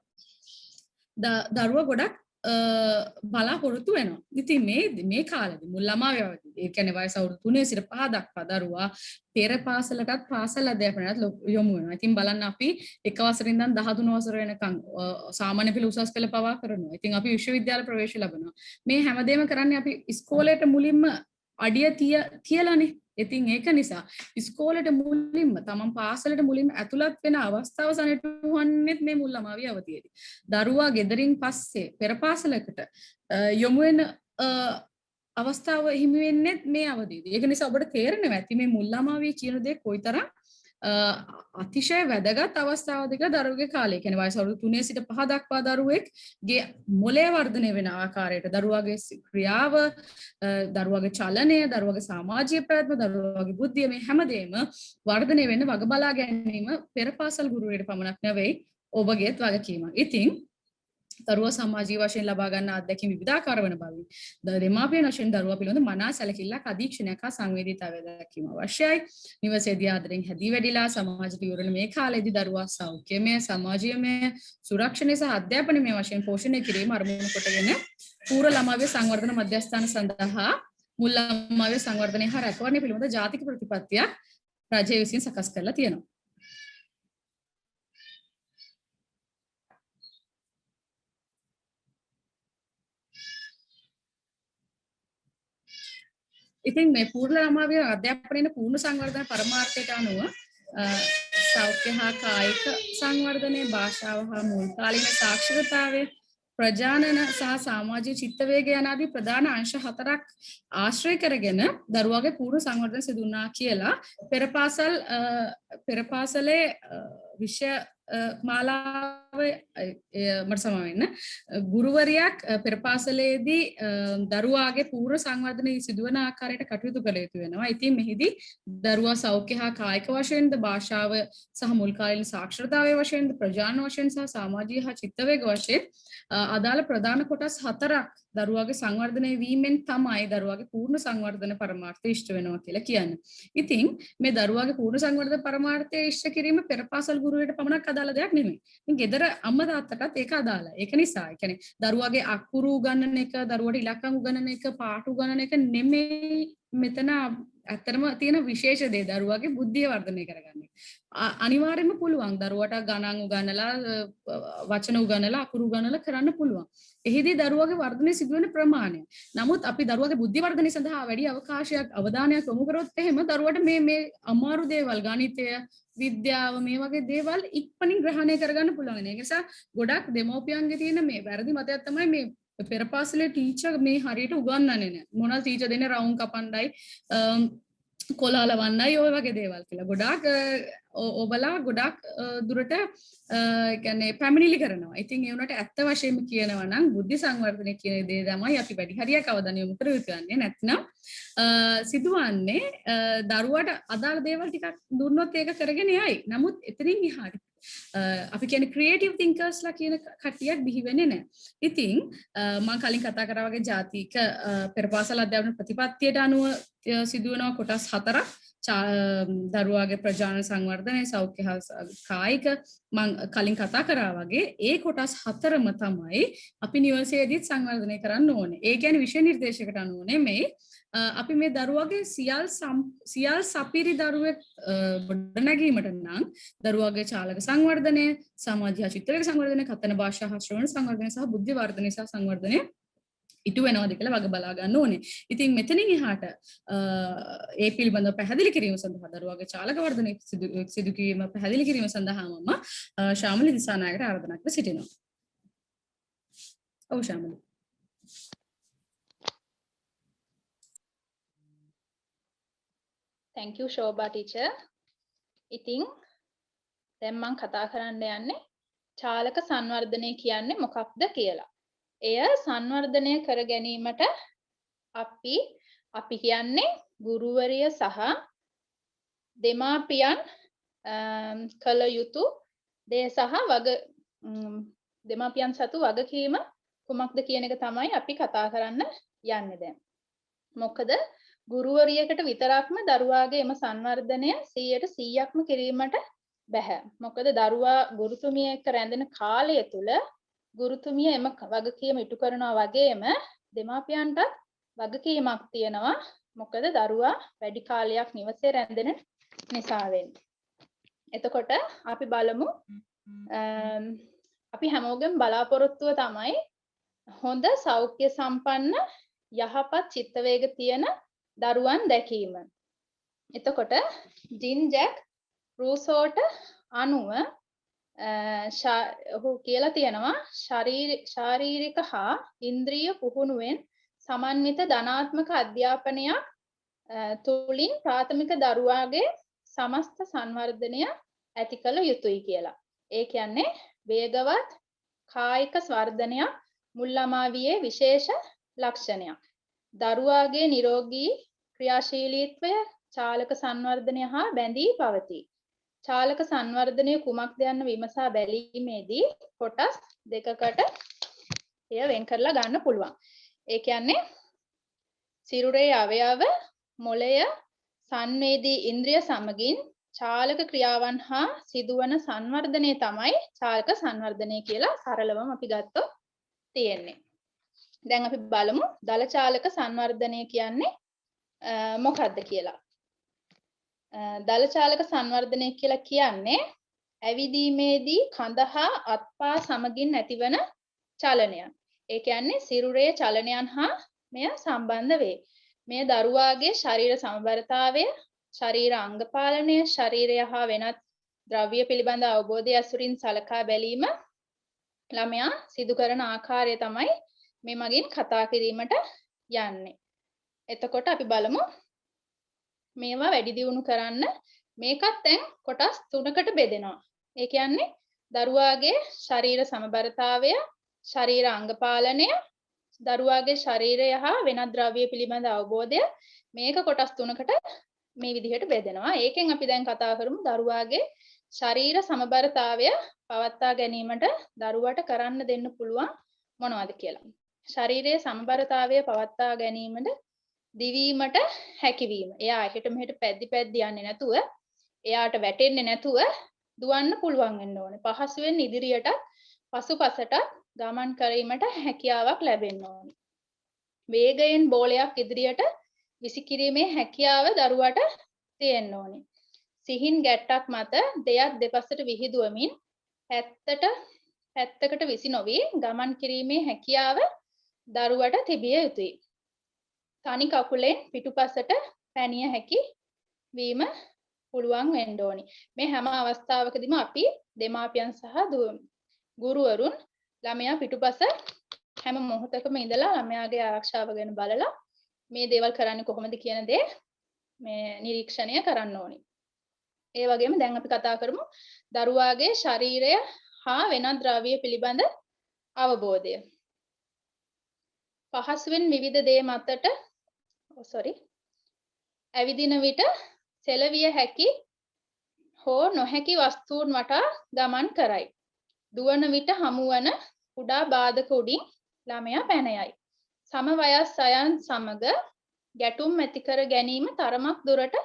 Speaker 1: දරුවා ගොඩක් බලාපොරොත්තු වෙනවා. ඉතින් මේ කාලෙදී මුල් ළමා වයවදී ඒ කියන්නේ වයස අවුරුදු 3 සිට 5 දක්වා දරුවා පෙර පාසලටත් පාසල් අධ්‍යාපනයටත් යොමු වෙනවා. ඉතින් බලන්න අපි එක වසරේ ඉඳන් 13 වසර වෙනකන් සාමාන්‍ය පෙළ උසස් පෙළ පවා කරනවා. ඉතින් අපි විශ්වවිද්‍යාල ප්‍රවේශ ලබනවා. මේ හැමදේම කරන්නේ අපි ඉස්කෝලේට මුලින්ම අඩිය තියලානේ. ඉතින් ඒක නිසා ඉස්කෝලේට මුලින්ම තමන් පාසලට මුලින්ම ඇතුළත් වෙන අවස්ථාව සනිටුවන්නේත් මේ මුල් ළමා අවධියේදී. දරුවා ගෙදරින් පස්සේ පෙර පාසලකට යොමු වෙන අවස්ථාව හිමි වෙන්නේ මේ අවධියේදී. ඒක නිසා ඔබට තේරෙනවා ඇති මේ මුල් ළමාවිය කියන දේ කොයිතරම් අතිශය වැදගත් අවස්ථාවකද දරුවගේ කාලය. කියන්නේ වයස අවුරුදු 3 සිට 5 දක්වා දරුවෙක්ගේ මොළය වර්ධනය වෙන ආකාරයට දරුවාගේ ක්‍රියාව, දරුවාගේ චලනය, දරුවාගේ සමාජීය ප්‍රයත්න, දරුවාගේ බුද්ධිය මේ හැමදේම වර්ධනය වෙන්න වග බලා ගැනීම පෙර පාසල් ගුරුවරයෙකුට පමණක් නෙවෙයි ඔබගේත් වගකීමක්. ඉතින් දරුවා සමාජීය වශයෙන් ලබා ගන්න අත්දැකීම් විවිධාකාර වන බවින් දෙමාපියන් වශයෙන් දරුවා පිළිබඳ මනා සැලකිල්ලක්, අධීක්ෂණයක් හා සංවේදීතාවය දැක්වීම අවශ්‍යයි. නිවසේදී ආදරෙන් හැදී වැඩිලා සමාජයට යොරන මේ කාලයේදී දරුවා සෞඛ්‍යමය, සමාජීයමය, සුරක්ෂණීය සහ අධ්‍යාපනීය වශයෙන් පෝෂණය කිරීම අරමුණු කොටගෙන පූර්ව ළමාවිය සංවර්ධන මධ්‍යස්ථාන සඳහා මුල් ළමාවිය සංවර්ධනය හා රැකවරණය පිළිබඳ ජාතික ප්‍රතිපත්තියක් රජය විසින් සකස් කරලා තියෙනවා. ඉතින් මේ පූර්ව ළමාවිය අධ්‍යාපනයේ පූර්ණ සංවර්ධන පරමාර්ථයට අනුව සෞඛ්‍ය හා කායික සංවර්ධනය, භාෂාව හා මුල් කාලීන සාක්ෂරතාවය, ප්‍රජානන සහ සමාජීය චිත්ත වේග යන ආදී ප්‍රධාන අංශ 4ක් ආශ්‍රය කරගෙන දරුවාගේ පූර්ණ සංවර්ධන සිදු වුණා කියලා පෙර පාසලේ විෂය මාලාවේ මට සම වෙන්න ගුරුවරියක් පෙර පාසලේදී දරුවාගේ පූර්ව සංවර්ධනය සිදුවන ආකාරයට කටයුතු කළ යුතු වෙනවා. ඉතින් මෙහිදී දරුවා සෞඛ්‍ය හා කායික වශයෙන්ද, භාෂාව සහ මුල් කාලීන සාක්ෂරතාවය වශයෙන්ද, ප්‍රජාන වශයෙන් සහ සමාජීය හා චිත්ත වේග වශයෙන් අදාළ ප්‍රධාන කොටස් 4ක් දරුවාගේ සංවර්ධනය වීමෙන් තමයි දරුවාගේ පූර්ණ සංවර්ධන පරමාර්ථය ඉෂ්ට වෙනවා කියලා කියන්නේ. ඉතින් මේ දරුවාගේ පූර්ණ සංවර්ධන පරමාර්ථය ඉෂ්ට කිරීම පෙර පාසල් ගුරුවරයාට පමණක් අදාළ දෙයක් නෙමෙයි. ඉතින් ගෙදර අම්මා තාත්තටත් ඒක අදාළයි. ඒක නිසා ඒ කියන්නේ දරුවාගේ අකුරු උගන්වන එක, දරුවට ඉලක්කම් උගන්වන එක, පාඨ උගන්වන එක නෙමෙයි මෙතන ඇත්තටම තියෙන විශේෂ දේ දරුවාගේ බුද්ධිය වර්ධනය කරගන්න. අනිවාර්යයෙන්ම පුළුවන් දරුවට ගණන් උගන්වලා, වචන උගන්වලා, අකුරු උගන්වලා කරන්න පුළුවන්. එහිදී දරුවාගේ වර්ධනය සිදුවෙන ප්‍රමාණය. නමුත් අපි දරුවාගේ බුද්ධි වර්ධනය සඳහා වැඩි අවකාශයක්, අවධානයක් යොමු කරොත් එහෙම දරුවට මේ අමාරු දේවල්, ගණිතය, විද්‍යාව මේ වගේ දේවල් ඉක්මනින් ග්‍රහණය කරගන්න පුළුවන්. ඒ නිසා ගොඩක් දෙමව්පියන්ගේ තියෙන මේ වැරදි මතයක් තමයි මේ පෙර පාසලේ ටීචර් මේ හරියට උගන්වන්නේ නැහැ. මොනවද ටීචර් දෙන්නේ රවුම් කපන්නයි, කොලාලවන්නයි ඔය වගේ දේවල් කියලා. ගොඩාක් ඔබලා ගොඩාක් දුරට කියන්නේ පැමිණිලි කරනවා. ඉතින් ඒ උනට ඇත්ත වශයෙන්ම කියනවා නම් බුද්ධි සංවර්ධනය කියන දේ තමයි අපි වැඩි හරියක් අවධානය යොමු කර යුතුන්නේ. නැත්නම් සිදුවන්නේ දරුවට අදාළ දේවල් ටිකක් දුන්නොත් ඒක කරගෙන යයි. නමුත් එතනින් එහාට අපි කියන්නේ ක්‍රියේටිව් තින්කර්ස්ලා කියන කට්ටියක් බිහි වෙන්නේ නැහැ. ඉතින් මම කලින් කතා කරා වගේ ජාතික පෙර පාසල් අධ්‍යාපන ප්‍රතිපත්තියට අනුව සිදුවන කොටස් 4ක් දරුවාගේ ප්‍රජාන සංවර්ධනය, සෞඛ්‍ය හා කායික මම කලින් කතා කරා වගේ ඒ කොටස් 4ම තමයි අපි නිවසේදීත් සංවර්ධනය කරන්න ඕනේ. ඒ කියන්නේ විෂය නිර්දේශයකට අනුව නෙමෙයි. අපි මේ දරුවාගේ සියල් සපිරි දරුවෙක් ගොඩනැගීමට නම් දරුවාගේ චාලක සංවර්ධනය, සමාජීය චිත්ත වේග සංවර්ධනය, කතන භාෂා හා ශ්‍රවණ සංවර්ධනය සහ බුද්ධි වර්ධනය සහ සංවර්ධනය ඉටු වෙනවද කියලා වග බලා ගන්න ඕනේ. ඉතින් මෙතනින් එහාට ඒ පිළිබඳව පැහැදිලි කිරීම සඳහා දරුවාගේ චාලක වර්ධනය සිදු කිරීම පැහැදිලි කිරීම සඳහා මම ශාමලි දිසානායකට ආරාධනා කර සිටිනවා. ඔව් Shamali.
Speaker 2: Thank you Shobha teacher. ඉතින් දැන් මම කතා කරන්න යන්නේ චාලක සංවර්ධනය කියන්නේ මොකක්ද කියලා. එය සංවර්ධනය කර ගැනීමට අපි කියන්නේ ගුරුවරිය සහ දෙමාපියන් කළ යුතු දේ සහ දෙමාපියන් සතු වගකීම කුමක්ද කියන එක තමයි අපි කතා කරන්න යන්නේ දැන්. මොකද ගුරුවරියකට විතරක්ම දරුවාගේ එම සංවර්ධනය 100%ක්ම කිරීමට බැහැ. මොකද දරුවා ගුරුතුමිය එක්ක රැඳෙන කාලය තුල ගුරුතුමිය එම වගකීම ඉටු කරනවා වගේම දෙමාපියන්ටත් වගකීමක් තියෙනවා. මොකද දරුවා වැඩි කාලයක් නිවසේ රැඳෙන නිසා වෙන්නේ. එතකොට අපි බලමු අපි හැමෝගෙම බලාපොරොත්තුව තමයි හොඳ සෞඛ්‍ය සම්පන්න යහපත් චිත්ත වේග තියෙන දරුවන් දැකීම. එතකොට ජින් ජැක් රූසෝට අනුව ඔහු කියලා තියෙනවා ශාරීරික හා ඉන්ද්‍රිය පුහුණුවෙන් සමන්විත ධනාත්මක අධ්‍යාපනයක් තුලින් ප්‍රාථමික දරුවාගේ සමස්ත සංවර්ධනය ඇති කළ යුතුයි කියලා. ඒ කියන්නේ වේගවත් කායික වර්ධනයක් මුල් ළමාවියේ විශේෂ ලක්ෂණයක්. දරුවාගේ නිරෝගී ක්‍රියාශීලීත්වය චාලක සංවර්ධනය හා බැඳී පවතී. චාලක සංවර්ධනය කුමක්ද යන්න විමසා බැලීමේදී කොටස් දෙකකට එය වෙන් කරලා ගන්න පුළුවන්. ඒ කියන්නේ සිරුරේ අවයව, මොළය, සංවේදී ඉන්ද්‍රිය සමගින් චාලක ක්‍රියාවන් හා සිදුවන සංවර්ධනය තමයි චාලක සංවර්ධනය කියලා සරලවම අපි ගත්තොත් තියෙන්නේ. දැන් අපි බලමු දල චාලක සංවර්ධනය කියන්නේ මොකක්ද කියලා. දල චාලක සංවර්ධනය කියලා කියන්නේ ඇවිදීමේදී කඳ හා අත්පා සමගින් ඇතිවන චලනයන්. ඒ කියන්නේ සිරුරේ චලනයන් හා මෙය සම්බන්ධ වේ. මේ දරුවාගේ ශරීර සමබරතාවය, ශරීර අංග පාලනය, ශරීරය හා වෙනත් ද්‍රව්‍ය පිළිබඳ අවබෝධය ඇසුරින් සලකා බැලීම ළමයා සිදු කරන ආකාරය තමයි මේ මගින් කතා කිරීමට යන්නේ. එතකොට අපි බලමු මේවා වැඩි දියුණු කරන්න මේකත් දැන් කොටස් 3කට බෙදෙනවා. ඒ කියන්නේ දරුවාගේ ශරීර සමබරතාවය, ශරීර අංග පාලනය, දරුවාගේ ශරීරය හා වෙනත් ද්‍රව්‍ය පිළිබඳ අවබෝධය මේක කොටස් 3කට මේ විදිහට බෙදෙනවා. ඒකෙන් අපි දැන් කතා කරමු දරුවාගේ ශරීර සමබරතාවය පවත්වා ගැනීමට දරුවට කරන්න දෙන්න පුළුවන් මොනවද කියලා. ශරීරයේ සමබරතාවය පවත්වා ගැනීමට දිවීමට හැකියවීම. එයා එහෙට මෙහෙට පැද්දි යන්නේ නැතුව, එයාට වැටෙන්නේ නැතුව දුවන්න පුළුවන් වෙන්න ඕනේ. පහසුවෙන් ඉදිරියට පසුපසට ගමන් කිරීමට හැකියාවක් ලැබෙන්න ඕනේ. වේගයෙන් බෝලයක් ඉදිරියට විසිකිරීමේ හැකියාව දරුවට තියෙන්න ඕනේ. සිහින් ගැට්ටක් මත දෙයක් දෙපසට විහිදුවමින් පැත්තකට විසි නොවි ගමන් කිරීමේ හැකියාව දරුවට තිබිය යුතුයි. තනි කකුලෙන් පිටුපසට පැනිය හැකි වීම පුළුවන් වෙන්න ඕනි. මේ හැම අවස්ථාවකදීම අපි දෙමාපියන් සහ ගුරුවරුන් ළමයා පිටුපස හැම මොහොතකම ඉඳලා ළමයාගේ ආරක්ෂාව ගැන බලලා මේ දේවල් කරන්නේ කොහොමද කියන දේ මේ නිරීක්ෂණය කරන්න ඕනි. ඒ වගේම දැන් අපි කතා කරමු දරුවාගේ ශරීරය හා වෙනත් ද්‍රව්‍ය පිළිබඳ අවබෝධය. පහසුවෙන් විවිධ දේ මතට ඇවිදින විට සෙලවිය හැකි හෝ නොහැකි වස්තුන් වටා ගමන් කරයි. දුවන විට හමුවන කුඩා බාධක උඩින් ළමයා පැන යයි. සම වයස් අයන් සමග ගැටුම් ඇති කර ගැනීම තරමක් දුරට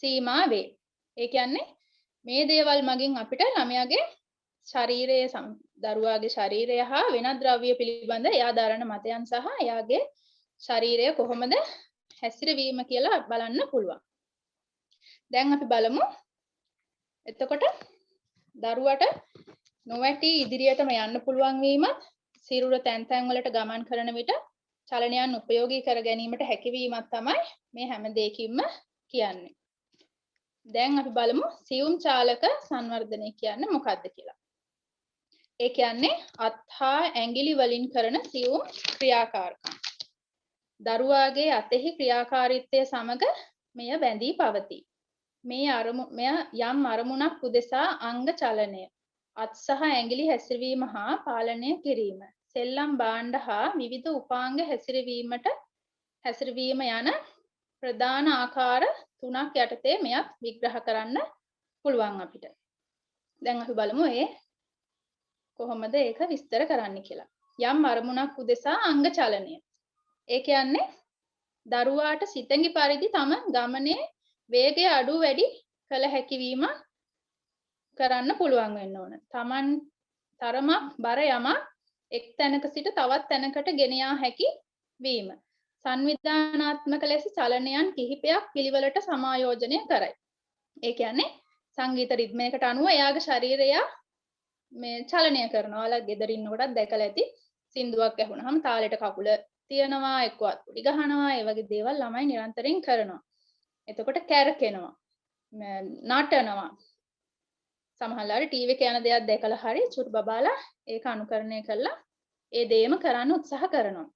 Speaker 2: සීමා වේ. ඒ කියන්නේ මේ දේවල් මගින් අපිට ළමයාගේ ශරීරයේ දරුවාගේ ශරීරය හා වෙනත් ද්‍රව්‍ය පිළිබඳ එයා දරන මතයන් සහ එයාගේ ශරීරය කොහොමද හැසිරවීම කියලා බලන්න පුළුවන්. දැන් අපි බලමු එතකොට දරුවට නොවැටි ඉදිරියටම යන්න පුළුවන් වීමත්, සිරුර තැන් තැන් වලට ගමන් කරන විට චලනයන් උපයෝගී කර ගැනීමට හැකියවීමක් තමයි මේ හැම දෙයකින්ම කියන්නේ. දැන් අපි බලමු සියුම් චාලක සංවර්ධනය කියන්නේ මොකක්ද කියලා. ඒ කියන්නේ අත් හා ඇඟිලි වලින් කරන සියුම් ක්‍රියාකාරකම්. දරුවාගේ අතෙහි ක්‍රියාකාරීත්වය සමග මෙය බැඳී පවතී. මෙය යම් අරමුණක් උදෙසා අංග චලනය, අත් සහ ඇඟිලි හැසිරවීම හා පාලනය කිරීම, සෙල්ලම් භාණ්ඩ හා විවිධ උපාංග හැසිරවීම යන ප්‍රධාන ආකාර 3ක් යටතේ මෙයක් විග්‍රහ කරන්න පුළුවන් අපිට. දැන් අපි බලමු කොහොමද ඒක විස්තර කරන්න කියලා. යම් අරමුණක් උදෙසා අංග චලනය. ඒ කියන්නේ දරුවාට සිතඟි පරිදි තම ගමනේ වේගය අඩු වැඩි කළ හැකිවීම කරන්න පුළුවන් වෙන්න ඕන. Taman තරමක් බර යමක් එක් තැනක සිට තවත් තැනකට ගෙන යා හැකි වීම. සංවිධානාත්මක ලෙස චලනයන් කිහිපයක් පිළිවෙලට සමායෝජනය කරයි. ඒ කියන්නේ සංගීත රිද්මයකට අනුව එයාගේ ශරීරය මේ චලනය කරනවා. ඔයාලා ගෙදර ඉන්නකොටත් දැකලා ඇති. සින්දුවක් ඇහුනහම තාලෙට කකුල තියනවා, එක්ක අත්පුඩි ගහනවා, ඒ වගේ දේවල් ළමයි නිරන්තරයෙන් කරනවා. එතකොට කැරකෙනවා. නටනවා. සමහරවිට ටීවී එක යන දෙයක් දැකලා හරි චුට් බබාලා ඒක අනුකරණය කරලා ඒ දේම කරන්න උත්සාහ කරනවා.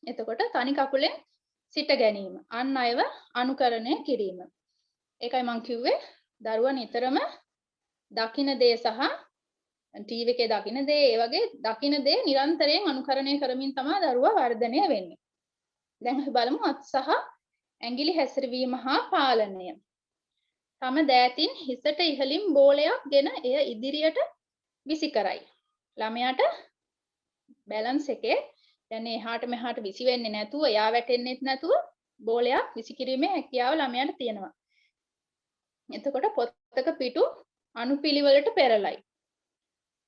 Speaker 2: එතකොට තනි කකුලෙන් සිට ගැනීම, අන් අයව අනුකරණය කිරීම. ඒකයි මම කිව්වේ දරුවා නිතරම දකින දේ සහ ටීවී එකේ දකින දේ, ඒ වගේ දකින දේ නිරන්තරයෙන් අනුකරණය කරමින් තමයි දරුවා වර්ධනය වෙන්නේ. දැන් අපි බලමු අත් සහ ඇඟිලි හැසිරවීම හා පාලනය. තම දෑතින් හිසට ඉහළින් බෝලයක් ගෙන එය ඉදිරියට විසි කරයි. ළමයාට බැලන්ස් එකේ يعني එහාට මෙහාට විසි වෙන්නේ නැතුව, යා වැටෙන්නෙත් නැතුව බෝලයක් විසි කිරීමේ හැකියාව ළමයාට තියෙනවා. එතකොට පොත්තක පිටු අනුපිළිවෙලට පෙරලයි.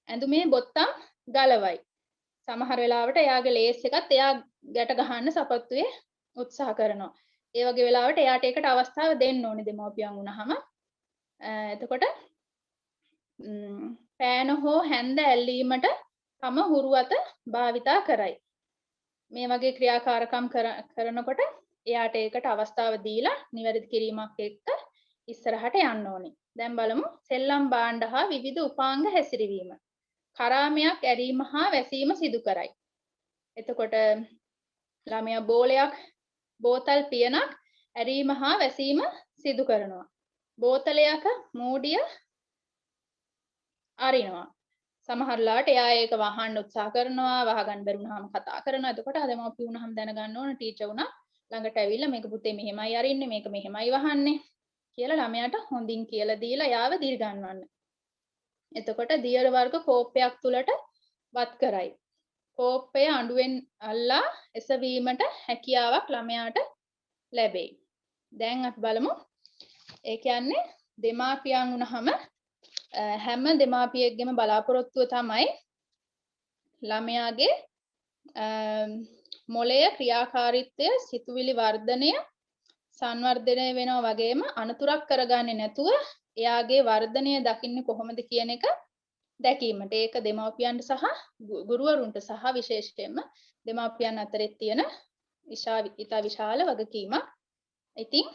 Speaker 2: ඇඳුමේ බොත්තම් ගලවයි. සමහර වෙලාවට එයාගේ ලේස් එකත් එයා ගැට ගහන්න සපත්තුවේ උත්සාහ කරනවා. ඒ වගේ වෙලාවට එයාට ඒකට අවස්ථාව දෙන්න ඕනේ දෙමව්පියන් වුණාම. එතකොට පෑන හෝ හැන්ද ඇල්ලීමට තම හුරුවත භාවිතා කරයි. මේ වගේ ක්‍රියාකාරකම් කරනකොට එයාට ඒකට අවස්ථාව දීලා නිවැරදි කිරීමක් එක්ක ඉස්සරහට යන්න ඕනේ. දැන් බලමු සෙල්ලම් භාණ්ඩ හා විවිධ උපාංග හැසිරවීම. කරාමයක් ඇරීම හා වැසීම සිදු කරයි. එතකොට ළමයා බෝලයක් බෝතල් පියනක් ඇරීම හා වැසීම සිදු කරනවා. බෝතලයක මූඩිය අරිනවා. සමහර ලාට එයා ඒක වහන්න උත්සාහ කරනවා, වහගන්න බැරි වුණාම කතා කරනවා. එතකොට අදමෝපි වුණාම දැනගන්න ඕන ටීචර් උනා ළඟට ඇවිල්ලා මේක පුතේ මෙහෙමයි අරින්නේ, මේක මෙහෙමයි වහන්නේ කියලා ළමයාට හොඳින් කියලා දීලා යාව දිරි ගන්නවන්න. එතකොට දියර වර්ග කෝප්පයක් තුලට වත් කරයි. කෝප්පය අඬුවෙන් අල්ලා එසවීමට හැකියාවක් ළමයාට ලැබෙයි. දැන් අපි බලමු. ඒ කියන්නේ දෙමාපියන් වුණාම හැම දෙමාපියෙක්ගේම බලාපොරොත්තුව තමයි ළමයාගේ මොළයේ ක්‍රියාකාරීත්වය, සිතුවිලි වර්ධනය සංවර්ධනය වෙනවා වගේම අනතුරක් කරගන්නේ නැතුව එයාගේ වර්ධනය දකින්නේ කොහොමද කියන එක දැකීමට. ඒක දෙමාපියන්ට සහ ගුරුවරුන්ට සහ විශේෂයෙන්ම දෙමාපියන් අතරේ තියෙන ඉතා විශාල වගකීමක්. ඉතින්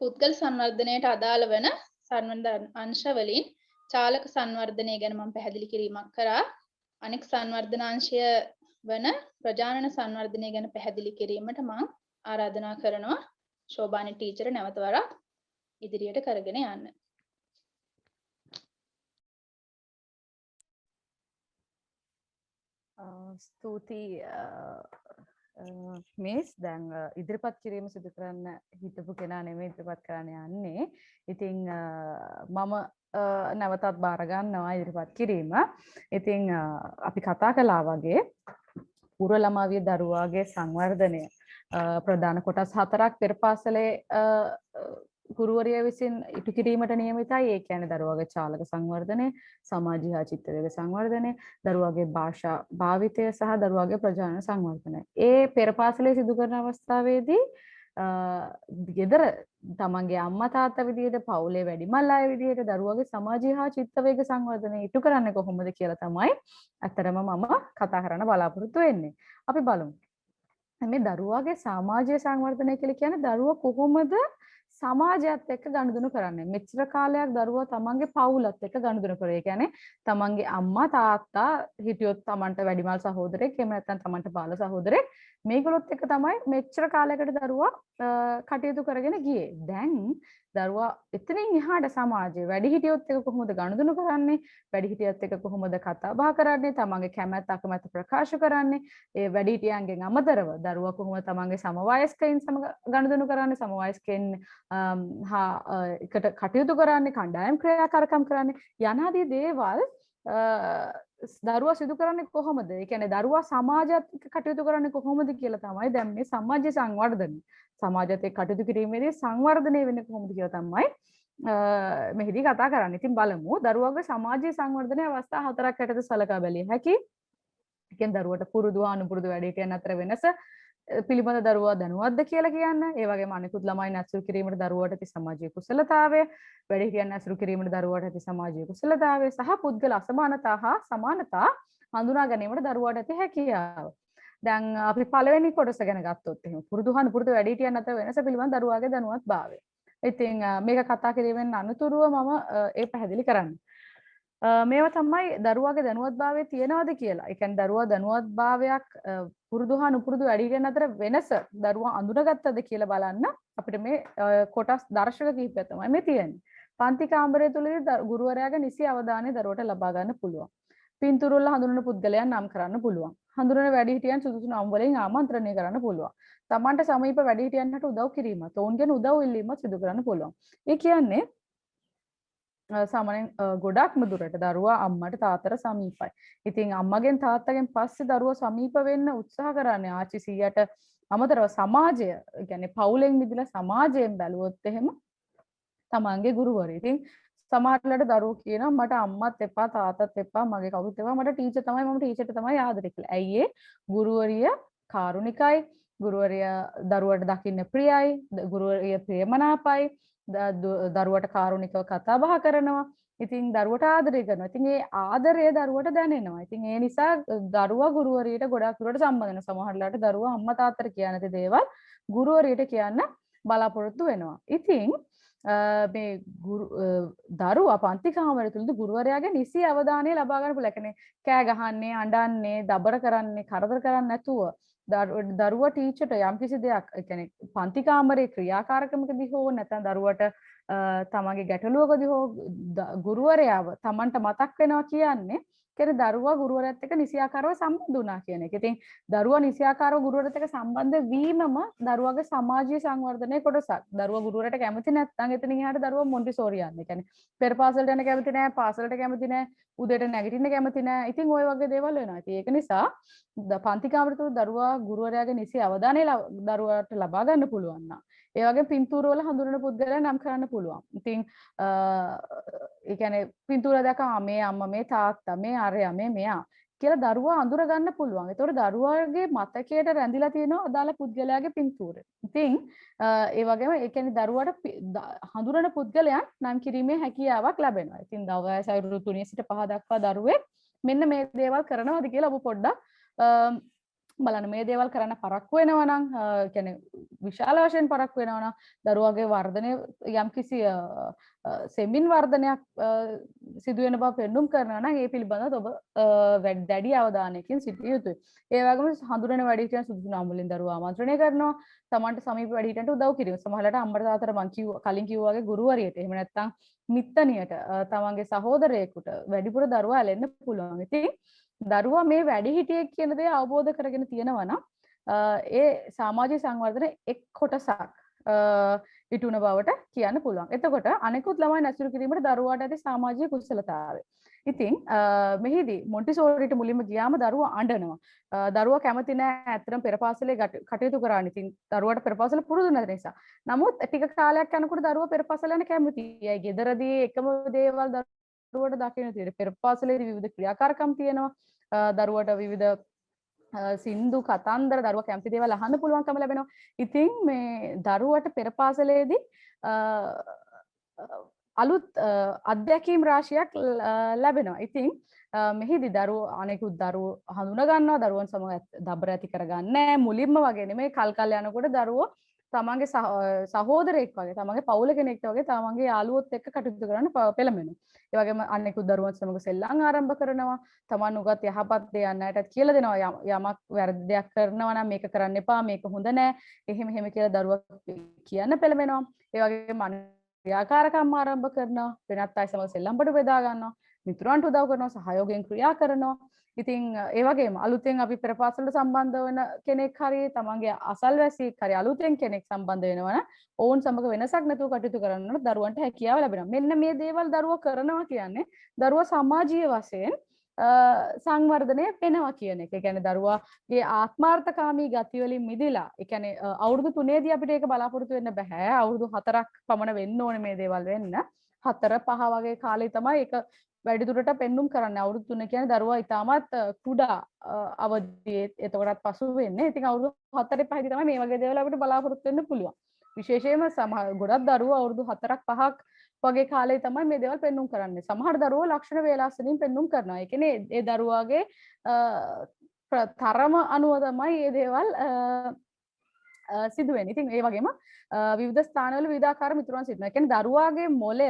Speaker 2: පුද්ගල සංවර්ධනයට අදාළ වෙන සංවර්ධන අංශ වලින් චාලක සංවර්ධනය ගැන මම පැහැදිලි කිරීමක් කරා. අනෙක් සංවර්ධන අංශය වන ප්‍රජානන සංවර්ධනය ගැන පැහැදිලි කිරීමට මම ආරාධනා කරනවා ශෝභානි ටීචර් නැවත වරක් ඉදිරියට කරගෙන යන්න.
Speaker 3: ස්තුතියි මිස්. දැන් ඉදිරිපත් කිරීම සිදු කරන්න හිතපු කෙනා නෙමෙයි ඉදිරිපත් කරන්න යන්නේ. ඉතින් මම නැවතත් බාර ගන්නවා ඉදිරිපත් කිරීම. ඉතින් අපි කතා කළා වගේ පූර්ව ළමාවිය දරුවාගේ සංවර්ධනය ප්‍රධාන කොටස් 4ක් පෙර පාසලේ ගුරුවරිය විසින් ඉටු කිරීමට නියමිතයි. ඒ කියන්නේ දරුවාගේ චාලක සංවර්ධනය, සමාජීය හා චිත්ත වේග සංවර්ධනය, දරුවාගේ භාෂා භාවිතය සහ දරුවාගේ ප්‍රජානන සංවර්ධනය. ඒ පෙර පාසලේ සිදු කරන අවස්ථාවේදී ගෙදර තමන්ගේ අම්මා තාත්තා විදිහට, පවුලේ වැඩිමල් අය විදිහට දරුවාගේ සමාජීය හා චිත්ත වේග සංවර්ධනය ඉටු කරන්නේ කොහොමද කියලා තමයි අත්‍තරම මම කතා කරන්න බලාපොරොත්තු වෙන්නේ. අපි බලමු. මේ දරුවාගේ සමාජීය සංවර්ධනය කියලා කියන්නේ දරුවා කොහොමද සමාජයත් එක්ක ගනුදෙනු කරන්නේ. මෙච්චර කාලයක් දරුවා තමන්ගේ පවුලත් එක්ක ගනුදෙනු කරේ. ඒ කියන්නේ තමන්ගේ අම්මා තාත්තා හිටියොත් තමන්ට වැඩිමල් සහෝදරයෙක්, එහෙම නැත්නම් තමන්ට බාල සහෝදරයෙක්, මේගොල්ලොත් එක්ක තමයි මෙච්චර කාලයකට දරුවා කටයුතු කරගෙන ගියේ. දැන් දරුවා එතනින් එහාට සමාජයේ වැඩිහිටියොත් එක්ක කොහොමද ගනුදෙනු කරන්නේ, වැඩිහිටියත් එක්ක කොහොමද කතා බහ කරන්නේ, තමන්ගේ කැමැත්ත අකමැත්ත ප්‍රකාශ කරන්නේ, ඒ වැඩිහිටියන්ගෙන් අමතරව දරුවා කොහොමද තමන්ගේ සමවයස්කයින් සමග ගනුදෙනු කරන්නේ, සමවයස්කයින් හා එකට කටයුතු කරන්නේ, කණ්ඩායම් ක්‍රියාකාරකම් කරන්නේ යනාදී දේවල් දරුවා සිදු කරන්නේ කොහොමද? ඒ කියන්නේ දරුවා සමාජයත් එක්ක කටයුතු කරන්නේ කොහොමද කියලා තමයි දැන් මේ සමාජ සංවර්ධනය. සමාජයත් එක්ක කටයුතු කිරීමේදී සංවර්ධනය වෙන්නේ කොහොමද කියලා තමයි මෙහිදී කතා කරන්නේ. ඉතින් බලමු දරුවාගේ සමාජීය සංවර්ධනයේ අවස්ථා 4ක් යටතේ සලකා බැලිය හැකි. ඒ කියන්නේ දරුවට පුරුදු අනුපුරුදු වැඩිහිටියන් අතර වෙනස පිළිබඳ දරුවා දැනුවත්ද කියලා කියන්න. ඒ වගේම අනිකුත් ළමයින් ඇසුරු කිරීමට දරුවාට ඇති සමාජීය කුසලතාවය, වැඩිහිටියන් ඇසුරු කිරීමට දරුවාට ඇති සමාජීය කුසලතාවය සහ පුද්ගල අසමානතා හා සමානතා හඳුනා ගැනීමට දරුවාට ඇති හැකියාව. දැන් අපි පළවෙනි කොටස ගැන ගත්තොත් එහෙම පුරුදු අනුපුරුදු වැඩිහිටියන් අතර වෙනස පිළිබඳ දරුවාගේ දැනුවත්භාවය. ඉතින් මේක කතා කිරීමෙන් අනතුරුව මම ඒ පැහැදිලි කරන්නේ. මේවා තමයි දරුවාගේ දැනුවත්භාවය තියනවාද කියලා. ඒ කියන්නේ දරුවා දැනුවත්භාවයක් පුරුදු හා නුපුරුදු වැඩිහිටියන් අතර වෙනස දරුවා අඳුනගත්තද කියලා බලන්න අපිට මේ කොටස් දර්ශක කිහිපයක් තමයි මේ තියෙන්නේ. පන්ති කාමරය තුළදී ගුරුවරයාගේ නිසි අවධානය දරුවට ලබා ගන්න පුළුවන්. පින්තූර වල හඳුනන පුද්ගලයන් නම් කරන්න පුළුවන්. හඳුනන වැඩිහිටියන් සුදුසු නම් වලින් ආමන්ත්‍රණය කරන්න පුළුවන්. තමන්ට සමීප වැඩිහිටියන්ට උදව් කිරීමත්, ඔවුන්ගෙන් උදව් ඉල්ලීමත් සිදු කරන්න පුළුවන්. ඒ කියන්නේ සාමාන්‍යයෙන් ගොඩක්ම දුරට දරුවා අම්මට තාත්තට සමීපයි. ඉතින් අම්මගෙන් තාත්තගෙන් පස්සේ දරුවා සමීප වෙන්න උත්සාහ කරන්නේ ආච්චි සීයාට අමතරව සමාජය, ඒ කියන්නේ පවුලෙන් මිදලා සමාජයෙන් බැලුවොත් එහෙම තමන්ගේ ගුරුවරයා. ඉතින් සමහරවිට දරුවෝ කියනවා මට අම්මත් එපා තාත්තත් එපා මගේ කවුරුත් එපා මට ටීචර් තමයි මම ටීචර්ට තමයි ආදරේ කියලා. ඇයි ඒ ගුරුවරිය කාරුණිකයි, ගුරුවරිය දරුවට දකින්න ප්‍රියයි, ගුරුවරිය ප්‍රියමනාපයි, දරුවට කාරුණිකව කතා බහ කරනවා. ඉතින් දරුවට ආදරය කරනවා. ඉතින් ඒ ආදරය දරුවට දැනෙනවා. ඉතින් ඒ නිසා දරුවා ගුරුවරියට ගොඩක් දුරට සම්බන්ධ වෙනවා. සමහර වෙලාවට දරුවා අම්මා තාත්තට කියන දේවල් ගුරුවරියට කියන්න බලාපොරොත්තු වෙනවා. ඉතින් මේ දරුවා පන්ති කාමරය තුලදී ගුරුවරයාගේ නිසි අවධානය ලබා ගන්න පුළුවන්. ඒ කියන්නේ කෑ ගහන්නේ, අඬන්නේ, දබර කරන්නේ, කරදර කරන්නේ නැතුව දරුවා ටීචර්ට යම්කිසි දෙයක්, ඒ කියන්නේ පන්ති කාමරයේ ක්‍රියාකාරකමකදී හෝ නැත්නම් දරුවට තමන්ගේ ගැටලුවකදී හෝ ගුරුවරයාව තමන්ට මතක් වෙනවා කියන්නේ දරුවා ගුරුවරයාත් එක්ක නිසියාකාරව සම්බන්ධ වුණා කියන එක. ඉතින් දරුවා නිසියාකාරව ගුරුවරයාත් එක්ක සම්බන්ධ වීමම දරුවාගේ සමාජීය සංවර්ධනයේ කොටසක්. දරුවා ගුරුවරයාට කැමති නැත්නම් එතනින් එහාට දරුවා මොන්ටිසෝරි යන්නේ. ඒ කියන්නේ පෙර පාසලට යන්න කැමති නැහැ, පාසලට කැමති නැහැ, උදේට නැගිටින්න කැමති නැහැ. ඉතින් ওই වගේ දේවල් වෙනවා. ඉතින් ඒක නිසා පන්ති කාමරය තුල දරුවා ගුරුවරයාගේ නිසි අවධානය දරුවාට ලබා ගන්න පුළුවන් නම් ඒ වගේ පින්තූර වල හඳුනන පුද්ගලයන් නම් කරන්න පුළුවන්. ඉතින් ඒ කියන්නේ පින්තූර දැකලා මේ අම්මා මේ තාත්තා මේ අරයා මේ මෙයා කියලා දරුවා අඳුර ගන්න පුළුවන්. ඒතකොට දරුවාගේ මතකයට රැඳිලා තියෙනවා අදාළ පුද්ගලයාගේ පින්තූර. ඉතින් ඒ වගේම ඒ කියන්නේ දරුවාට හඳුනන පුද්ගලයන් නම් කිරීමේ හැකියාවක් ලැබෙනවා. ඉතින් දවස් අවුරුදු 3 සිට 5 දක්වා දරුවෙක් මෙන්න මේ දේවල් කරනවාද කියලා ඔබ පොඩ්ඩක් බලන්න. මේ දේවල් කරන්න පරක්කු වෙනවා නම් කියන්නේ විශාල වශයෙන් පරක්කු වෙනවා නම් දරුවාගේ වර්ධනය යම්කිසි සෙමින් වර්ධනයක් සිදු වෙන බව පෙන්눔 කරනවා නම් ඒ පිළිබඳව ඔබ දැඩි අවධානයකින් සිටිය යුතුයි. ඒ වගේම හඳුනන වැඩිහිටියන් සුදුසු නම් වලින් දරුවා ආමන්ත්‍රණය කරනවා. තමන්ට සමීප වැඩිහිටියන්ට උදව් කිරීම. සමහරවිට අම්මට තාත්තට මං කලින් කිව්වා වගේ ගුරුවරියට එහෙම නැත්නම් මිත්තණියට තමන්ගේ සහෝදරයෙකුට වැඩිපුර දරුවා ඇලෙන්න පුළුවන්. ඉතින් දරුවා මේ වැඩිහිටියෙක් කියන දේ අවබෝධ කරගෙන තියෙනවා නම් ඒ සමාජීය සංවර්ධනයේ එක් කොටසක් ඉටුන බවට කියන්න පුළුවන්. එතකොට අනෙකුත් ළමයින් ඇසුරු කිරීමට දරුවාට ඇති සමාජීය කුසලතාවය. ඉතින් මෙහිදී මොන්ටිසෝරිට මුලින්ම ගියාම දරුවා අඬනවා. දරුවා කැමති නැහැ ඇත්තටම පෙර පාසලේ කටයුතු කරන්න. ඉතින් දරුවාට පෙර පාසල පුරුදු නැති නිසා. නමුත් ටික කාලයක් යනකොට දරුවා පෙර පාසල යන කැමතියි. ඒ ගෙදරදී එකම දේවල් දරුවට දකින්න තියෙනවා. පෙර පාසලේදී විවිධ ක්‍රියාකාරකම් තියෙනවා. දරුවට විවිධ සින්දු කතන්දර දරුවා කැමති දේවල් අහන්න පුළුවන්කම ලැබෙනවා. ඉතින් මේ දරුවට පෙර පාසලේදී අලුත් අත්දැකීම් රාශියක් ලැබෙනවා. ඉතින් මෙහිදී දරුවෝ අනෙකුත් දරුවෝ හඳුනා ගන්නවා, දරුවන් සමග දබර ඇති කරගන්නේ නැහැ. මුලින්ම වගේ නෙමෙයි කල් යනකොට දරුවෝ තමන්ගේ සහෝදරයෙක් වගේ, තමන්ගේ පවුල කෙනෙක්ට වගේ තමන්ගේ යාළුවොත් එක්ක කටයුතු කරන්න පෙළඹෙනවා. ඒ වගේම අනෙකුත් දරුවන් සමග සෙල්ලම් ආරම්භ කරනවා. තමන් උගත් යහපත් දේ අන්නයටත් කියලා දෙනවා. යමක් වැරදි දෙයක් කරනවා නම් මේක කරන්න එපා, මේක හොඳ නෑ. එහෙම කියලා දරුවා කියන්න පෙළඹෙනවා. ඒ වගේම ක්‍රියාකාරකම් ආරම්භ කරනවා. වෙනත් අය සමග සෙල්ලම් බඩු බෙදා ගන්නවා. මිතුරන්ට උදව් කරනවා, සහයෝගයෙන් ක්‍රියා කරනවා. ඉතින් ඒ වගේම අලුතෙන් අපි පෙර පාසලට සම්බන්ධ වෙන කෙනෙක් හරි තමන්ගේ අසල්වැසියෙක් හරි අලුතෙන් කෙනෙක් සම්බන්ධ වෙනවා නම් ඔවුන් සමග වෙනසක් නැතුව කටයුතු කරනකොට දරුවන්ට හැකියාව ලැබෙනවා. මෙන්න මේ දේවල් දරුවා කරනවා කියන්නේ දරුවා සමාජීය වශයෙන් සංවර්ධනය වෙනවා කියන එක. ඒ කියන්නේ දරුවාගේ ආත්මාර්ථකාමී ගති වලින් මිදලා, ඒ කියන්නේ අවුරුදු 3ේදී අපිට ඒක බලාපොරොත්තු වෙන්න බෑ. අවුරුදු 4ක් පමණ වෙන්න ඕනේ මේ දේවල් වෙන්න. 4 5 වගේ කාලේ තමයි ඒක වැඩිදුරට පෙන්눔 කරන්නේ. අවුරුදු 3 කියන්නේ දරුවා ඉතාමත් කුඩා අවදියේ එතකොටත් පසු වෙන්නේ. ඉතින් අවුරුදු 4 5 දී තමයි මේ වගේ දේවල් අපිට බලාපොරොත්තු වෙන්න පුළුවන්. විශේෂයෙන්ම ගොඩක් දරුවෝ අවුරුදු 4ක් 5ක් වගේ කාලේ තමයි මේ දේවල් පෙන්눔 කරන්නේ. සමහර දරුවෝ ලක්ෂණ වේලාසනින් පෙන්눔 කරනවා. ඒ කියන්නේ ඒ දරුවාගේ තරම අනුව තමයි මේ දේවල් සිදු වෙන්නේ. ඉතින් ඒ වගේම විවිධ ස්ථානවල විවිධාකාර මිතුරන් සිටිනවා. ඒ කියන්නේ දරුවාගේ මොළය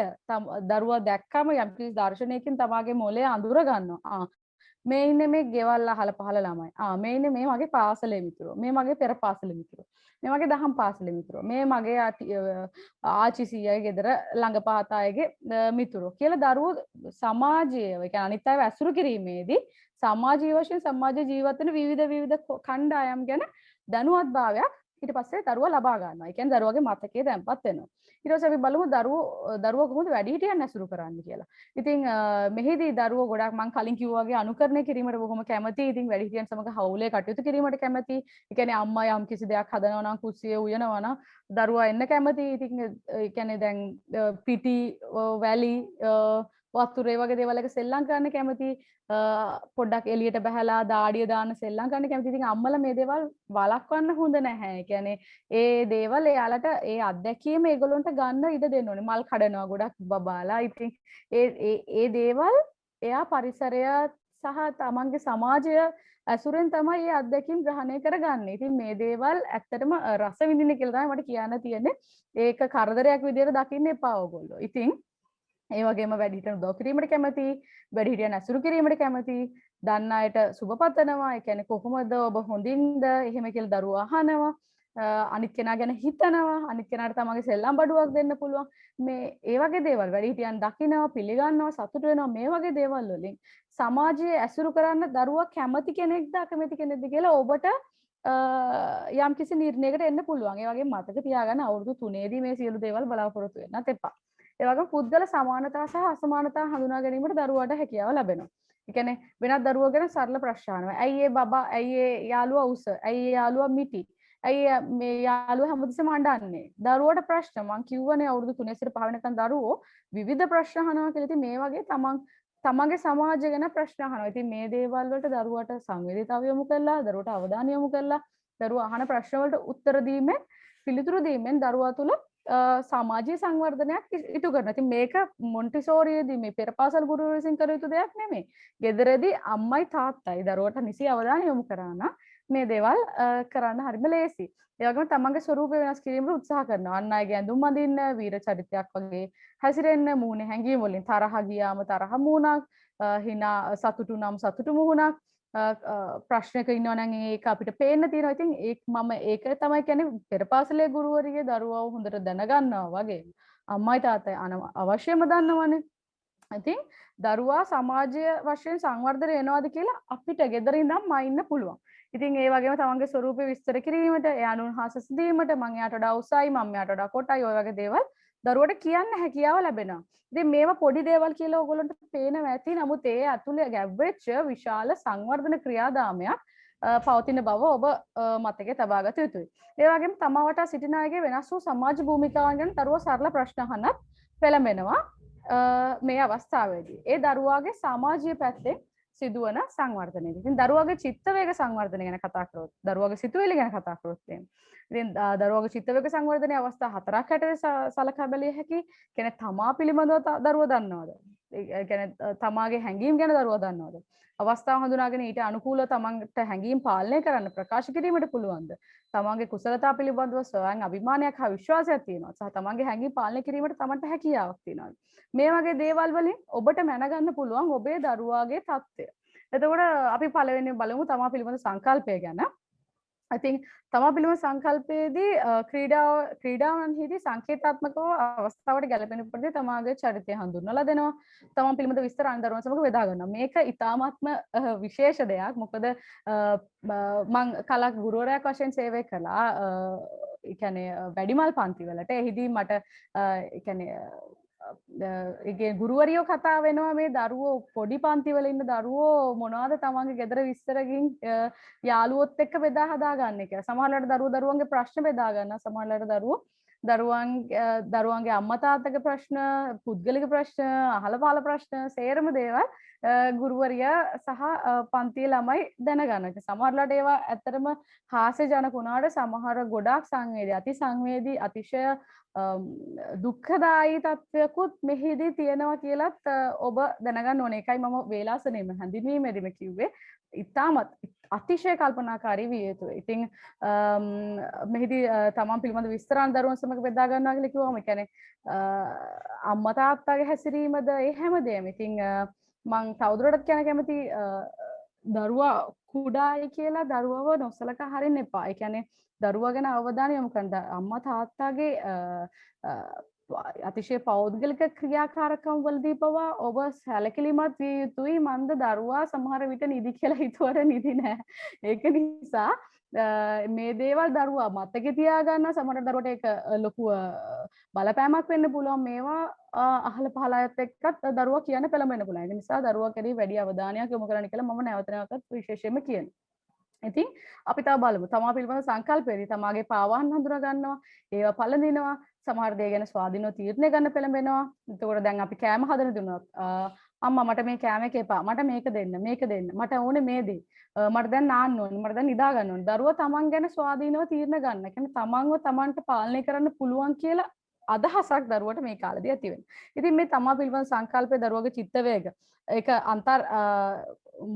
Speaker 3: දරුවා දැක්කම යම්කිසි දර්ශනයකින් තමාගේ මොළය අඳුර ගන්නවා. මේ ඉන්නේ මේ ගෙවල් අහල පහල ළමයි. මේ ඉන්නේ මේ මගේ පාසලේ මිතුරෝ. මේ මගේ පෙර පාසලේ මිතුරෝ. මේ මගේ දහම් පාසලේ මිතුරෝ. මේ මගේ ආච්චි සීයාගේ ගෙදර ළඟ පාතායගේ මිතුරෝ කියලා දරුවෝ සමාජයේ ඒ කියන්නේ අනිත් අයව ඇසුරු කිරීමේදී සමාජීය වශයෙන් සමාජ ජීවත් වෙන විවිධ කණ්ඩායම් ගැන දැනුවත්භාවයක් ඊට පස්සේ දරුවා ලබා ගන්නවා. ඒ කියන්නේ දරුවාගේ මතකයේ තැන්පත් වෙනවා. ඊට පස්සේ අපි බලමු දරුවෝ කොහොමද වැඩිහිටියන් ඇසුරු කරන්නේ කියලා. ඉතින් මෙහිදී දරුවෝ ගොඩක් මම කලින් කිව්වා වගේ අනුකරණය කිරීමට බොහොම කැමතියි. ඉතින් වැඩිහිටියන් සමග හවුලේ කටයුතු කිරීමට කැමතියි. ඒ කියන්නේ අම්මා යම් කිසි දෙයක් හදනවා නම් කුස්සියේ උයනවා නම් දරුවා එන්න කැමතියි. ඉතින් ඒ කියන්නේ දැන් පිටි වැලි වතුරේ වගේ දේවල් එක සෙල්ලම් කරන්න කැමති, පොඩ්ඩක් එළියට බහැලා දාඩිය දාන්න සෙල්ලම් කරන්න කැමති. ඉතින් අම්මලා මේ දේවල් වළක්වන්න හොඳ නැහැ. ඒ කියන්නේ ඒ දේවල් එයාලට ඒ අත්දැකීම ඒගොල්ලන්ට ගන්න ඉඩ දෙන්න ඕනේ. මල් කඩනවා ගොඩක් බබාලා. ඉතින් ඒ දේවල් එයා පරිසරය සහ තමන්ගේ සමාජය ඇසුරෙන් තමයි මේ අත්දැකීම් ග්‍රහණය කරගන්නේ. ඉතින් මේ දේවල් ඇත්තටම රස විඳින්න කියලා තමයි මට කියන්න තියෙන්නේ. ඒක කරදරයක් විදියට දකින්න එපා ඔයගොල්ලෝ. ඉතින් ඒ වගේම වැඩිහිටියන් උදව් කිරීමට කැමති, වැඩිහිටියන් ඇසුරු කිරීමට කැමති, දන්න අයට සුබ පතනවා. ඒ කියන්නේ කොහොමද ඔබ හොඳින්ද එහෙම කියලා දරුවා අහනවා. අනිත් කෙනා ගැන හිතනවා, අනිත් කෙනාට තමන්ගේ සෙල්ලම් බඩුවක් දෙන්න පුළුවන්. මේ ඒ වගේ දේවල් වැඩිහිටියන් දකිනවා, පිළිගන්නවා, සතුටු වෙනවා. මේ වගේ දේවල් වලින් සමාජයේ ඇසුරු කරන්න දරුවා කැමති කෙනෙක්ද අකමැති කෙනෙක්ද කියලා ඔබට යම් කිසි නිර්ණයකට එන්න පුළුවන්. ඒ වගේ මතක තියාගන්න අවුරුදු 3ේදී මේ සියලු දේවල් බලාපොරොත්තු වෙන්නත් එපා. ඒ වගේම පුද්ගල සමානතා සහ අසමානතා හඳුනා ගැනීමට දරුවාට හැකියාව ලැබෙනවා. ඒ කියන්නේ වෙනත් දරුවෝ ගැන සරල ප්‍රශ්න අහනවා. ඇයි ඒ බබා, ඇයි ඒ යාළුවා උස, ඇයි ඒ යාළුවා මිටි, ඇයි මේ යාළුවා හැමතිස්සෙම අඬන්නේ? දරුවට ප්‍රශ්න මං කිව්වනේ අවුරුදු 3 සිට 5 වෙනකන් දරුවෝ විවිධ ප්‍රශ්න අහනවා කියලා. ඉතින් මේ වගේ තමන්ගේ සමාජය ගැන ප්‍රශ්න අහනවා. ඉතින් මේ දේවල් වලට දරුවට සංවේදීතාවය යොමු කරලා, දරුවට අවධානය යොමු කරලා, දරුවා අහන ප්‍රශ්න වලට උත්තර දීමෙන්, පිළිතුරු දීමෙන් දරුවා තුළ සමාජීය සංවර්ධනයක් ඉටු කරනවා. ඉතින් මේක මොන්ටිසෝරියේදී මේ පෙරපාසල් ගුරුවරු විසින් කළ යුතු දෙයක් නෙමෙයි. ගෙදරදී අම්මයි තාත්තයි දරුවට නිසි අවධානය යොමු කරා මේ දේවල් කරන්න හරිම ලේසි. ඒ වගේම තමන්ගේ ස්වරූපය වෙනස් කිරීමට උත්සාහ කරනවා. අන් අයගේ ඇඳුම් අඳින්න, වීර චරිතයක් වගේ හැසිරෙන්න, මූණේ හැඟීම් වලින් තරහ ගියාම තරහ මූණක්, hina සතුටු නම් සතුටු මුහුණක්, ප්‍රශ්නක ඉන්නවා නම් ඒක අපිට පේන්න තියෙනවා. ඉතින් ඒක තමයි කියන්නේ පෙරපාසලේ ගුරුවරියගේ දරුවව හොඳට දැනගන්නවා වගේ අම්මයි තාත්තයි අවශ්‍යම දන්නවනේ. ඉතින් දරුවා සමාජය වශයෙන් සංවර්ධනය වෙනවාද කියලා අපිට ගෙදර ඉඳන්ම ඉන්න පුළුවන්. ඉතින් ඒ වගේම තමන්ගේ ස්වරූපය විස්තර කිරීමට, එයානුන් හාස දීමට, මං එයාට වඩා උසයි, මම එයාට වඩා කොටයි, ඔය වගේ දේවල් දරුවට කියන්න හැකියාව ලැබෙනවා. ඉතින් මේවා පොඩි දේවල් කියලා ඕගොල්ලන්ට පේනවා ඇති. නමුත් ඒ ඇතුලේ ගැව්වෙච්ච විශාල සංවර්ධන ක්‍රියාදාමයක් පවතින බව ඔබ මතකයේ තබා ගත යුතුයි. ඒ වගේම තමා වටා සිටින අයගේ වෙනස් වූ සමාජ භූමිකාවන් ගැන දරුවා සරල ප්‍රශ්න අහන්නත් පෙළඹෙනවා මේ අවස්ථාවේදී. ඒ දරුවාගේ සමාජීය පැත්තෙන් සිදුවන සංවර්ධනයේදී. ඉතින් දරුවාගේ චිත්ත වේග සංවර්ධනය ගැන කතා කරොත්, දරුවාගේ සිතුවිලි ගැන කතා කරොත් ඉතින් දරුවාගේ චිත්ත වේග සංවර්ධනයේ අවස්ථා 4ක් හැටියට සලකා බැලිය හැකි. කියන්නේ තමා පිළිබඳව දරුවා දන්නවද? ඒ කියන්නේ තමාගේ හැඟීම් ගැන දරුවා දන්නවද? අවස්ථාව හඳුනාගෙන ඊට අනුකූලව තමන්ට හැඟීම් පාලනය කරන්න ප්‍රකාශ කිරීමට පුළුවන්ද? තමන්ගේ කුසලතා පිළිබඳව ස්වයං අභිමානයක් හා විශ්වාසයක් තියෙනවා. සහ තමන්ගේ හැඟීම් පාලනය කිරීමට තමන්ට හැකියාවක් තියෙනවා. මේ වගේ දේවල් වලින් ඔබට මැනගන්න පුළුවන් ඔබේ දරුවාගේ තත්ත්වය. එතකොට අපි පළවෙනි බලමු තමා පිළිබඳ සංකල්පය ගැන. ඉතින් තමා පිළිබඳ සංකල්පයේදී ක්‍රීඩාවන්හිදී සංකේතාත්මකව අවස්ථාවට ගැලපෙන පරිදි තමාගේ චරිතය හඳුන්වලා දෙනවා. තමා පිළිබඳ විස්තර අනිදරුවන් සමග බෙදා ගන්නවා. මේක ඉතාමත්ම විශේෂ දෙයක්. මොකද මම කලක් ගුරුවරයෙක් වශයෙන් සේවය කළා. ඒ කියන්නේ වැඩිමල් පන්තිවලට. එහිදී මට ඒ කියන්නේ ඒගේ ගුරුවරියෝ කතා වෙනවා මේ දරුවෝ පොඩි පන්ති වල ඉන්න දරුවෝ මොනවද තමන්ගේ ගෙදර විස්තරකින් යාළුවොත් එක්ක බෙදා හදා ගන්න කියලා. සමහරවිට දරුවන්ගේ ප්‍රශ්න බෙදා ගන්නවා. සමහරවිට දරුවන්ගේ අම්මා තාත්තගේ ප්‍රශ්න, පුද්ගලික ප්‍රශ්න, අහල පහල ප්‍රශ්න, සේරම දේවල් ගුරුවරියා සහ පන්තියේ ළමයි දැනගන්න. සමහරවිට ඒවා ඇත්තටම හාස්‍යජනක වුණාට සමහර ගොඩාක් සංවේදී, අති සංවේදී, අතිශය දුක්ඛදායී තත්වයකුත් මෙහිදී තියෙනවා කියලත් ඔබ දැනගන්න ඕනේ. ඒකයි මම වේලාසනෙම හැඳින්වීමේදීම කිව්වේ ඉතාමත් අතිශය කල්පනාකාරී විය යුතුයි. ඉතින් මෙහිදී තමන් පිළිබඳ විස්තරාන් දරුවන් සමග බෙදා ගන්නවා කියලා කිව්වම ඒ කියන්නේ අම්මා තාත්තාගේ හැසිරීමද ඒ හැමදේම. ඉතින් මම තවදුරටත් කියන්න කැමති දරුවා කුඩායි කියලා දරුවව නොසලකා හරින්න එපා. ඒ කියන්නේ දරුවා ගැන අවධානය යොමු කරන්න. අම්මා තාත්තාගේ අතිශය පෞද්ගලික ක්‍රියාකාරකම් වලදී පවා ඔබ සැලකිලිමත් විය යුතුයි. මන්ද දරුවා සමහර විට නිදි කියලා හිතුවට නිදි නෑ. ඒක නිසා මේ දේවල් දරුවා මතකේ තියාගන්න. සමහර දරුවට ඒක ලොකු බලපෑමක් වෙන්න පුළුවන්. මේවා අහල පහල අයත් එක්කත් දරුවා කියන්න පෙළඹෙන්න පුළුවන්. ඒ නිසා දරුවා කෙරෙහි වැඩි අවධානයක් යොමු කරන්න කියලා මම නැවත නැවතත් විශේෂයෙන්ම කියනවා. ඉතින් අපි තව බලමු. තමා පිළිබඳ සංකල්පෙදී තමාගේ පාවාන් හඳුනා ගන්නවා. ඒවා පළඳිනවා. සමහර දේ ගැන ස්වාධීනව තීරණය ගන්න පෙළඹෙනවා. එතකොට දැන් අපි කෑම හදන දුන්නොත් අම්මා මට මේ කෑම එක එපා. මට මේක දෙන්න. මේක දෙන්න. මට ඕනේ මේ දේ. මට දැන් නාන්න ඕනේ. මට දැන් නිදා ගන්න ඕනේ. දරුවා තමන් ගැන ස්වාධීනව තීරණ ගන්න. ඒ කියන්නේ තමන්ව තමන්ට පාලනය කරන්න පුළුවන් කියලා අදහසක් දරුවට මේ කාලේදී ඇති වෙනවා. ඉතින් මේ තමා පිළිබඳ සංකල්පය දරුවගේ චිත්ත වේග ඒක අන්තර්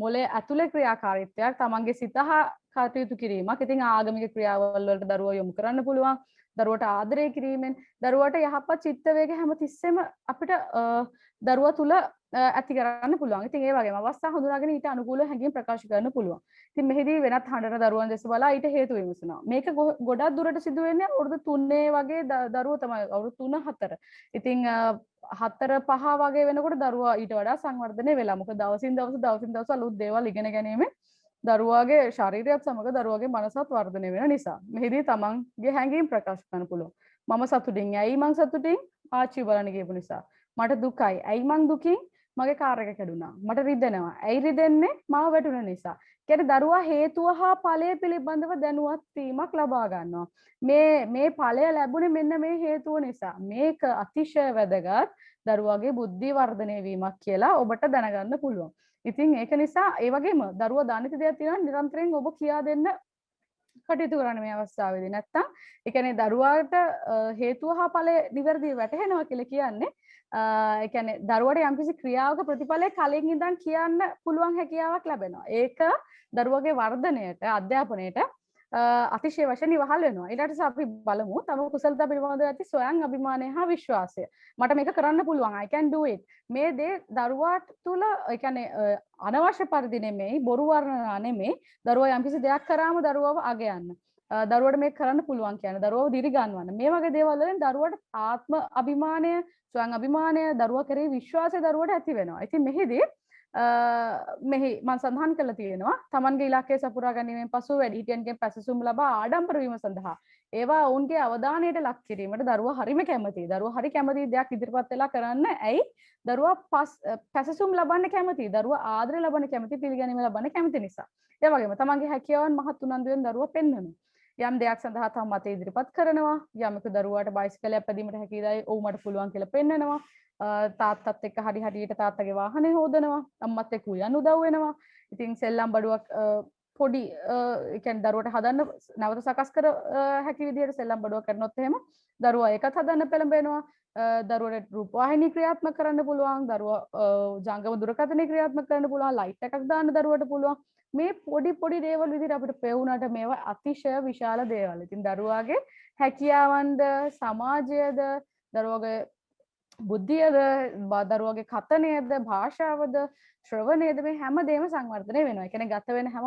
Speaker 3: මොලේ ඇතුලේ ක්‍රියාකාරීත්වයක් තමන්ගේ සිත හා කටයුතු කිරීමක්. ඉතින් ආගමික ක්‍රියාවල් වලට දරුවෝ යොමු කරන්න පුළුවන්. දරුවට ආදරය කිරීමෙන් දරුවට යහපත් චිත්ත වේග හැමතිස්සෙම අපිට දරුවා තුල ඇති කරන්න පුළුවන්. ඉතින් ඒ වගේම අවස්ථා හඳුනාගෙන ඊට අනුකූලව හැඟීම් ප්‍රකාශ කරන්න පුළුවන්. ඉතින් මෙහිදී වෙනත් හඬන දරුවන් දැස බලා ඊට හේතු විමසනවා. මේක ගොඩක් දුරට සිදු වෙන්නේ අවුරුදු 3 වගේ දරුවෝ තමයි. අවුරුදු 3 4. ඉතින් 4 5 වගේ වෙනකොට දරුවා ඊට වඩා සංවර්ධනය වෙලා. මොකද දවසින් දවස අලුත් දේවල් ඉගෙන ගැනීමෙන් දරුවාගේ ශරීරයත් සමග දරුවාගේ මනසත් වර්ධනය වෙන නිසා මෙහිදී තමන්ගේ හැඟීම් ප්‍රකාශ කරන්න පුළුවන්. මම සතුටින්. ඇයි මං සතුටින්? ආච්චි බලන්න ගියපු නිසා. මට දුකයි. ඇයි මං දුකින්? මගේ කාර් එක කැඩුනා. මට රිදෙනවා. ඇයි රිදෙන්නේ? මාව වැටුණ නිසා. කියන්නේ දරුවා හේතුව හා ඵලය පිළිබඳව දැනුවත් වීමක් ලබා ගන්නවා. මේ ඵලය ලැබුණේ මෙන්න මේ හේතුව නිසා. මේක අතිශය වැදගත් දරුවාගේ බුද්ධි වර්ධනය වීමක් කියලා ඔබට දැනගන්න පුළුවන්. ඉතින් ඒක නිසා ඒ වගේම දරුවා දනිත දෙයක් තියෙනවා නිරන්තරයෙන් ඔබ කියා දෙන්න කටයුතු කරන්න මේ අවස්ථාවේදී. නැත්තම් ඒ කියන්නේ දරුවාට හේතුව හා ඵලය නිවැරදිව වැටහෙනවා කියලා කියන්නේ ඒ කියන්නේ දරුවට යම්කිසි ක්‍රියාවක ප්‍රතිඵලය කලින් ඉඳන් කියන්න පුළුවන් හැකියාවක් ලැබෙනවා. ඒක දරුවගේ වර්ධනයට, අධ්‍යාපනයට අතිශය වශයෙන් ඉවහල් වෙනවා. ඊට පස්සේ අපි බලමු තම කුසලතා පිළිබඳව ඇති ස්වයං අභිමානය හා විශ්වාසය. මට මේක කරන්න පුළුවන්. I can do it. මේ දේ දරුවාට තුල ඒ කියන්නේ අනවශ්‍ය පරිදි නෙමෙයි, බොරු වර්ණනා නෙමෙයි. දරුවා යම්කිසි දෙයක් කරාම දරුවව අගයන්න. දරුවට මේක කරන්න පුළුවන් කියන දරුවව දිරි ගන්නවන්න. මේ වගේ දේවල් වලින් දරුවට ආත්ම අභිමානය, ස්වයං අභිමානය, දරුවා කෙරෙහි විශ්වාසය දරුවට ඇති වෙනවා. ඉතින් මෙහිදී මෙහි මම සඳහන් කළා තියෙනවා තමන්ගේ ඉලක්කය සපුරා ගැනීමෙන් පසු වැඩිහිටියන්ගෙන් පැසසුම් ලබා ආඩම්බර වීම සඳහා ඒවා ඔවුන්ගේ අවධානයට ලක් කිරීමට දරුවා හරිම කැමතියි. දරුවා හරි කැමති දෙයක් ඉදිරිපත් වෙලා කරන්න. ඇයි? දරුවා පැසසුම් ලබන්න කැමතියි. දරුවා ආදරය ලබන්න කැමති, පිළිගැනීම ලබන්න කැමති නිසා. ඒ වගේම තමන්ගේ හැකියාවන් මහත් උනන්දුවෙන් දරුවා පෙන්වනවා. යම් දෙයක් සඳහා තම මත ඉදිරිපත් කරනවා. යමක දරුවාට බයිසිකලයක් පැදීමට හැකියදයි ඔව් මට පුළුවන් කියලා පෙන්වනවා. තාත්තත් එක්ක හරි හරියට තාත්තගේ වාහනේ හොදනවා. අම්මත් එක්ක උයන් උදව් වෙනවා. ඉතින් සෙල්ලම් බඩුවක් පොඩි ඒ කියන්නේ දරුවට හදන්න නැවත සකස් කර හැකි විදිහට සෙල්ලම් බඩුවක් කරනොත් එහෙම දරුවා ඒකත් හදන්න පෙළඹෙනවා. දරුවට රූපවාහිනී ක්‍රියාත්මක කරන්න පුළුවන්. දරුවා ජංගම දුරකථනය ක්‍රියාත්මක කරන්න පුළුවන්. ලයිට් එකක් දාන්න දරුවට පුළුවන්. මේ පොඩි දේවල් විදිහට අපිට පෙවුනට මේවා අතිශය විශාල දේවල්. ඉතින් දරුවාගේ හැකියාවන්ද, සමාජයද, දරුවාගේ බුද්ධියද, දරුවගේ කතනයද, භාෂාවද, ශ්‍රවණයද මේ හැමදේම සංවර්ධනය වෙනවා. ඒ කියන්නේ ගත වෙන හැම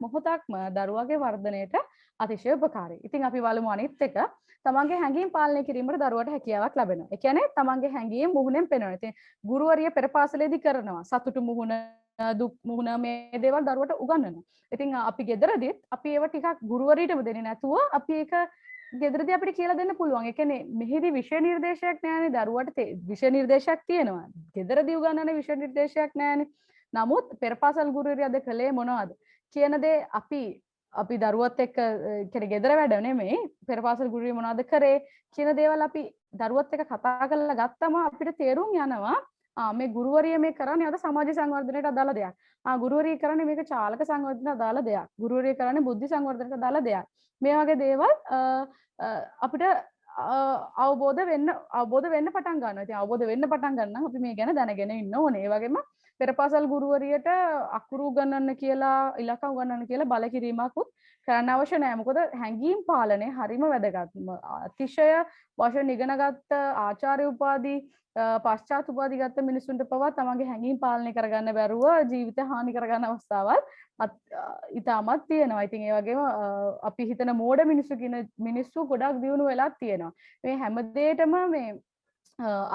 Speaker 3: මොහොතක්ම දරුවගේ වර්ධනයට අතිශය උපකාරී. ඉතින් අපි බලමු අනිත් එක තමන්ගේ හැඟීම් පාලනය කිරීමට දරුවට හැකියාවක් ලැබෙනවා. ඒ කියන්නේ තමන්ගේ හැඟීම් මුහුණෙන් පෙන්වනවා. ඉතින් ගුරුවරිය පෙර පාසලේදී කරනවා. සතුටු මුහුණ, දුක් මුහුණ මේ දේවල් දරුවට උගන්වනවා. ඉතින් අපි ගෙදරදීත් අපි ඒව ටිකක් ගුරුවරීටම දෙන්නේ නැතුව අපි ඒක ගෙදරදී අපිට කියලා දෙන්න පුළුවන්. ඒ කියන්නේ මෙහිදී විෂය නිර්දේශයක් නෑනේ දරුවට විෂය නිර්දේශයක් තියෙනවා. ගෙදරදී උගන්වන විෂය නිර්දේශයක් නෑනේ. නමුත් පෙරපාසල් ගුරුවරිය අද කළේ මොනවද කියන දේ අපි දරුවත් එක්ක කියන්නේ ගෙදර වැඩ නෙමෙයි පෙරපාසල් ගුරුවරිය මොනවද කරේ කියන දේවල් අපි දරුවත් එක්ක කතා කරලා ගත්තම අපිට තේරුම් යනවා මේ ගුරුවරිය මේ කරන්නේ අද සමාජ සංවර්ධනයට අදාළ දෙයක්. ගුරුවරිය කරන්නේ මේක චාලක සංවර්ධනයට අදාළ දෙයක්. ගුරුවරිය කරන්නේ බුද්ධි සංවර්ධනයට අදාළ දෙයක්. මේ වගේ දේවල් අපිට අවබෝධ වෙන්න පටන් ගන්නවා. ඉතින් අවබෝධ වෙන්න පටන් ගන්න නම් අපි මේ ගැන දැනගෙන ඉන්න ඕනේ. ඒ වගේම පෙරපාසල් ගුරුවරියට අකුරු උගන්වන්න කියලා ඉලක්ක උගන්වන්න කියලා බල කිරීමකුත් කරන්න අවශ්‍ය නැහැ. මොකද හැඟීම් පාලනය හරිම වැදගත්. අතිශය වශයෙන් ඉගෙනගත්ත ආචාර්ය උපාධි පශ්චාත් උපාධි ගත්ත මිනිසුන්ට පවා තමන්ගේ හැඟීම් පාලනය කරගන්න බැරුව ජීවිත හානි කරගන්න අවස්ථාවල් ඉතාමත් තියෙනවා. ඉතින් ඒ වගේම අපි හිතන මෝඩ මිනිස්සු ගොඩක් දියුණු වෙලා තියෙනවා. මේ හැමදේටම මේ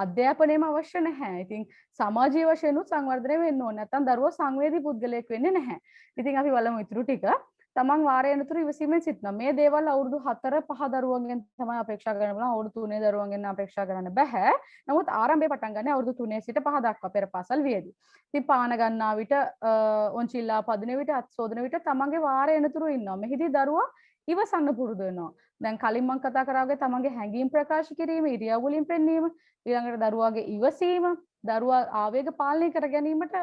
Speaker 3: අධ්‍යාපනයම අවශ්‍ය නැහැ. ඉතින් සමාජීය වශයෙන් සංවර්ධනය වෙන්න ඕනේ. නැත්නම් දරුවෝ සංවේදී පුද්ගලයෙක් වෙන්නේ නැහැ. ඉතින් අපි බලමු ඊටු ටික. තමන් වාරයනතුරු ඉවසීමෙන් සිටිනවා. මේ දේවල් අවුරුදු 4 5 දරුවන්ගෙන් තමයි අපේක්ෂා කරන්න පුළුවන්. අවුරුදු 3 දරුවන්ගෙන් අපේක්ෂා කරන්න බෑ. නමුත් ආරම්භය පටන් ගන්න අවුරුදු 3 සිට 5 දක්වා පෙරපාසල් වියේදී. ඉතින් පාන ගන්නා විට ඔන්චිල්ලා පදින විට අත් සෝදන විට තමන්ගේ වාරයනතුරු ඉන්නවා. මෙහිදී දරුවා ඉවසන්න පුරුදු වෙනවා. දැන් කලින් මම කතා කරා වගේ තමන්ගේ හැඟීම් ප්‍රකාශ කිරීම, ඉරියව් වලින් පෙන්වීම, ඊළඟට දරුවාගේ ඉවසීම, දරුවා ආවේග පාලනය කර ගැනීමට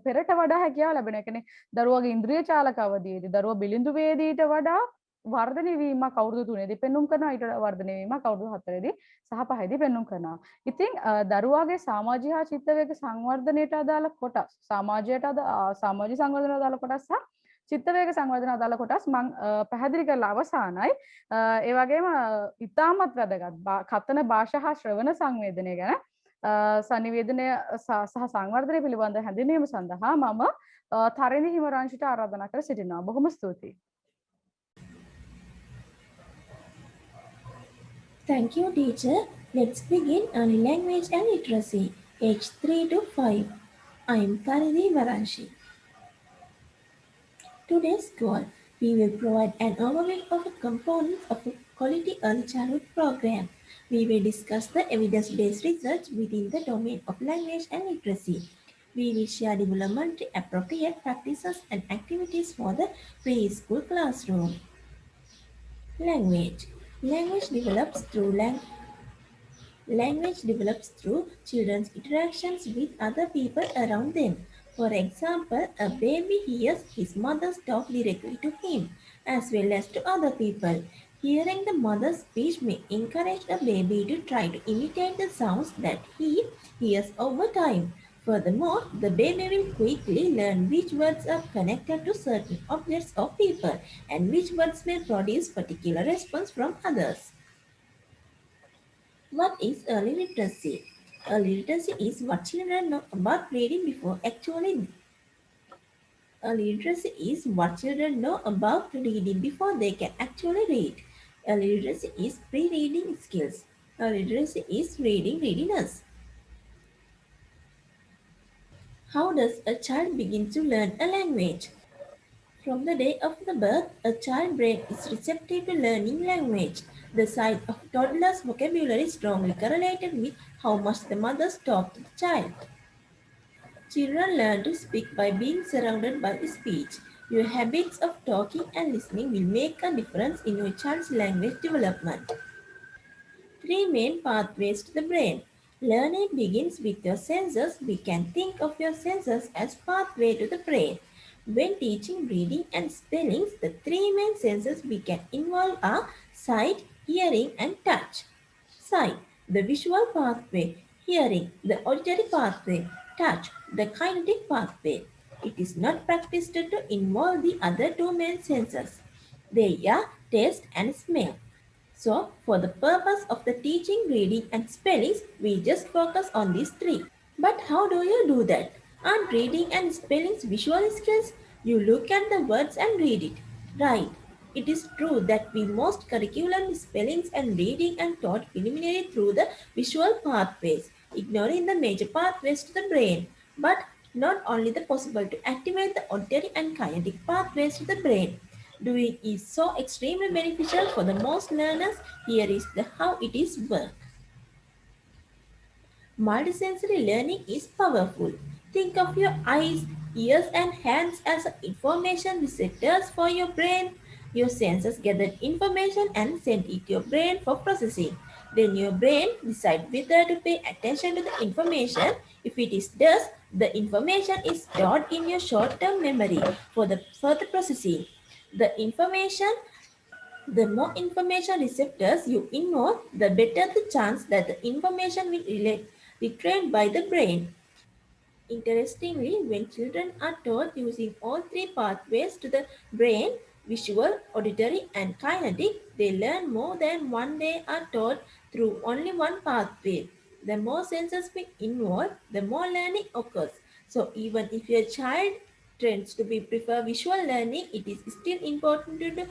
Speaker 3: පෙරට වඩා හැකියාව ලැබෙනවා. ඒ කියන්නේ දරුවාගේ ඉන්ද්‍රිය චාලක අවධියේදී දරුවා බිලිඳු වේදීට වඩා වර්ධනය වීමක් අවුරුදු 3 දී පෙන්눔 කරනවා. ඊට වර්ධනය වීමක් අවුරුදු 4 දී සහ 5 දී පෙන්눔 කරනවා. ඉතින් දරුවාගේ සමාජීය හා චිත්ත වේග සංවර්ධනයට අදාළ කොටස්, සමාජීය සංවර්ධනයට අදාළ කොටස් සහ චිත්ත වේග සංවර්ධන අදාළ කොටස් මම පැහැදිලි කරලා අවසానයි. ඒ වගේම ඉතාමත් වැදගත් කතන භාෂා හා ශ්‍රවණ සංවේදනය ගැන සංනිවේදනය සහ සංවර්ධනය පිළිබඳ හැඳින්වීම සඳහා මම තරිඳි හිමරංශිට ආරාධනා කර සිටිනවා. බොහොම ස්තුතියි.
Speaker 4: Thank you, teacher. Let's begin early language and literacy, age 3 to 5. I am Tarithi Varanshi. Today's goal, we will provide an overview of the components of a quality early childhood program. We will discuss the evidence-based research within the domain of language and literacy. We will share developmentally appropriate practices and activities for the preschool classroom. Language. Language develops through children's interactions with other people around them. For example, a baby hears his mother's talk directly to him, as well as to other people. Hearing the mother's speech may encourage a baby to try to imitate the sounds that he hears over time. Furthermore, the baby will quickly learn which words are connected to certain objects or people, and which words may produce particular response from others. What is early literacy? Early literacy is what children know about reading before actually. Early literacy is what children know about reading before they can actually read. Early literacy is pre-reading skills. Early literacy is reading readiness. How does a child begin to learn a language? From the day of the birth, a child's brain is receptive to learning language. The size of toddler's vocabulary is strongly correlated with how much the mothers talk to the child. Children learn to speak by being surrounded by speech. Your habits of talking and listening will make a difference in your child's language development. 3 main pathways to the brain. Learning begins with your senses. We can think of your senses as pathway to the brain. When teaching reading and spellings, the 3 main senses we can involve are sight, hearing, and touch. Sight, the visual pathway. Hearing, the auditory pathway. Touch, the kinetic pathway. It is not practiced to involve the other 2 main senses. They are taste and smell. So, for the purpose of the teaching reading and spellings, we just focus on these 3. But how do you do that? Aren't reading and spellings visual skills? You look at the words and read it. Right. It is true that we most curriculum spellings and reading and taught preliminary through the visual pathways, ignoring the major pathways to the brain. But not only the possible to activate the auditory and kinetic pathways to the brain. doing is so extremely beneficial for the most learners. Here is the how it is work. Multisensory learning is powerful. Think of your eyes, ears and hands as information receptors for your brain. Your senses gather information and send it to your brain for processing. Then your brain decides whether to pay attention to the information. If it is does, the information is stored in your short-term memory for the further processing. The more information receptors you involve, the better the chance that the information will retrained by the brain. Interestingly, when children are taught using all three pathways to the brain, visual, auditory, and kinetic, they learn more than when they are taught through only one pathway. The more senses we involve, the more learning occurs. So even if your child tends to be prefer visual learning, it is still important to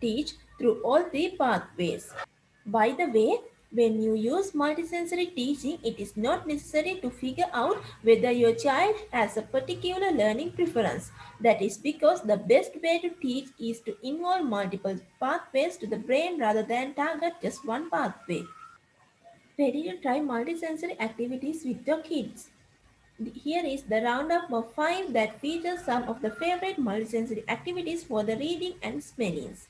Speaker 4: teach through all three pathways. By the way, when you use multisensory teaching, it is not necessary to figure out whether your child has a particular learning preference. That is because the best way to teach is to involve multiple pathways to the brain rather than target just one pathway. Ready to try multisensory activities with your kids? Here is the roundup of 5 that features some of the favorite multisensory activities for the reading and spellings.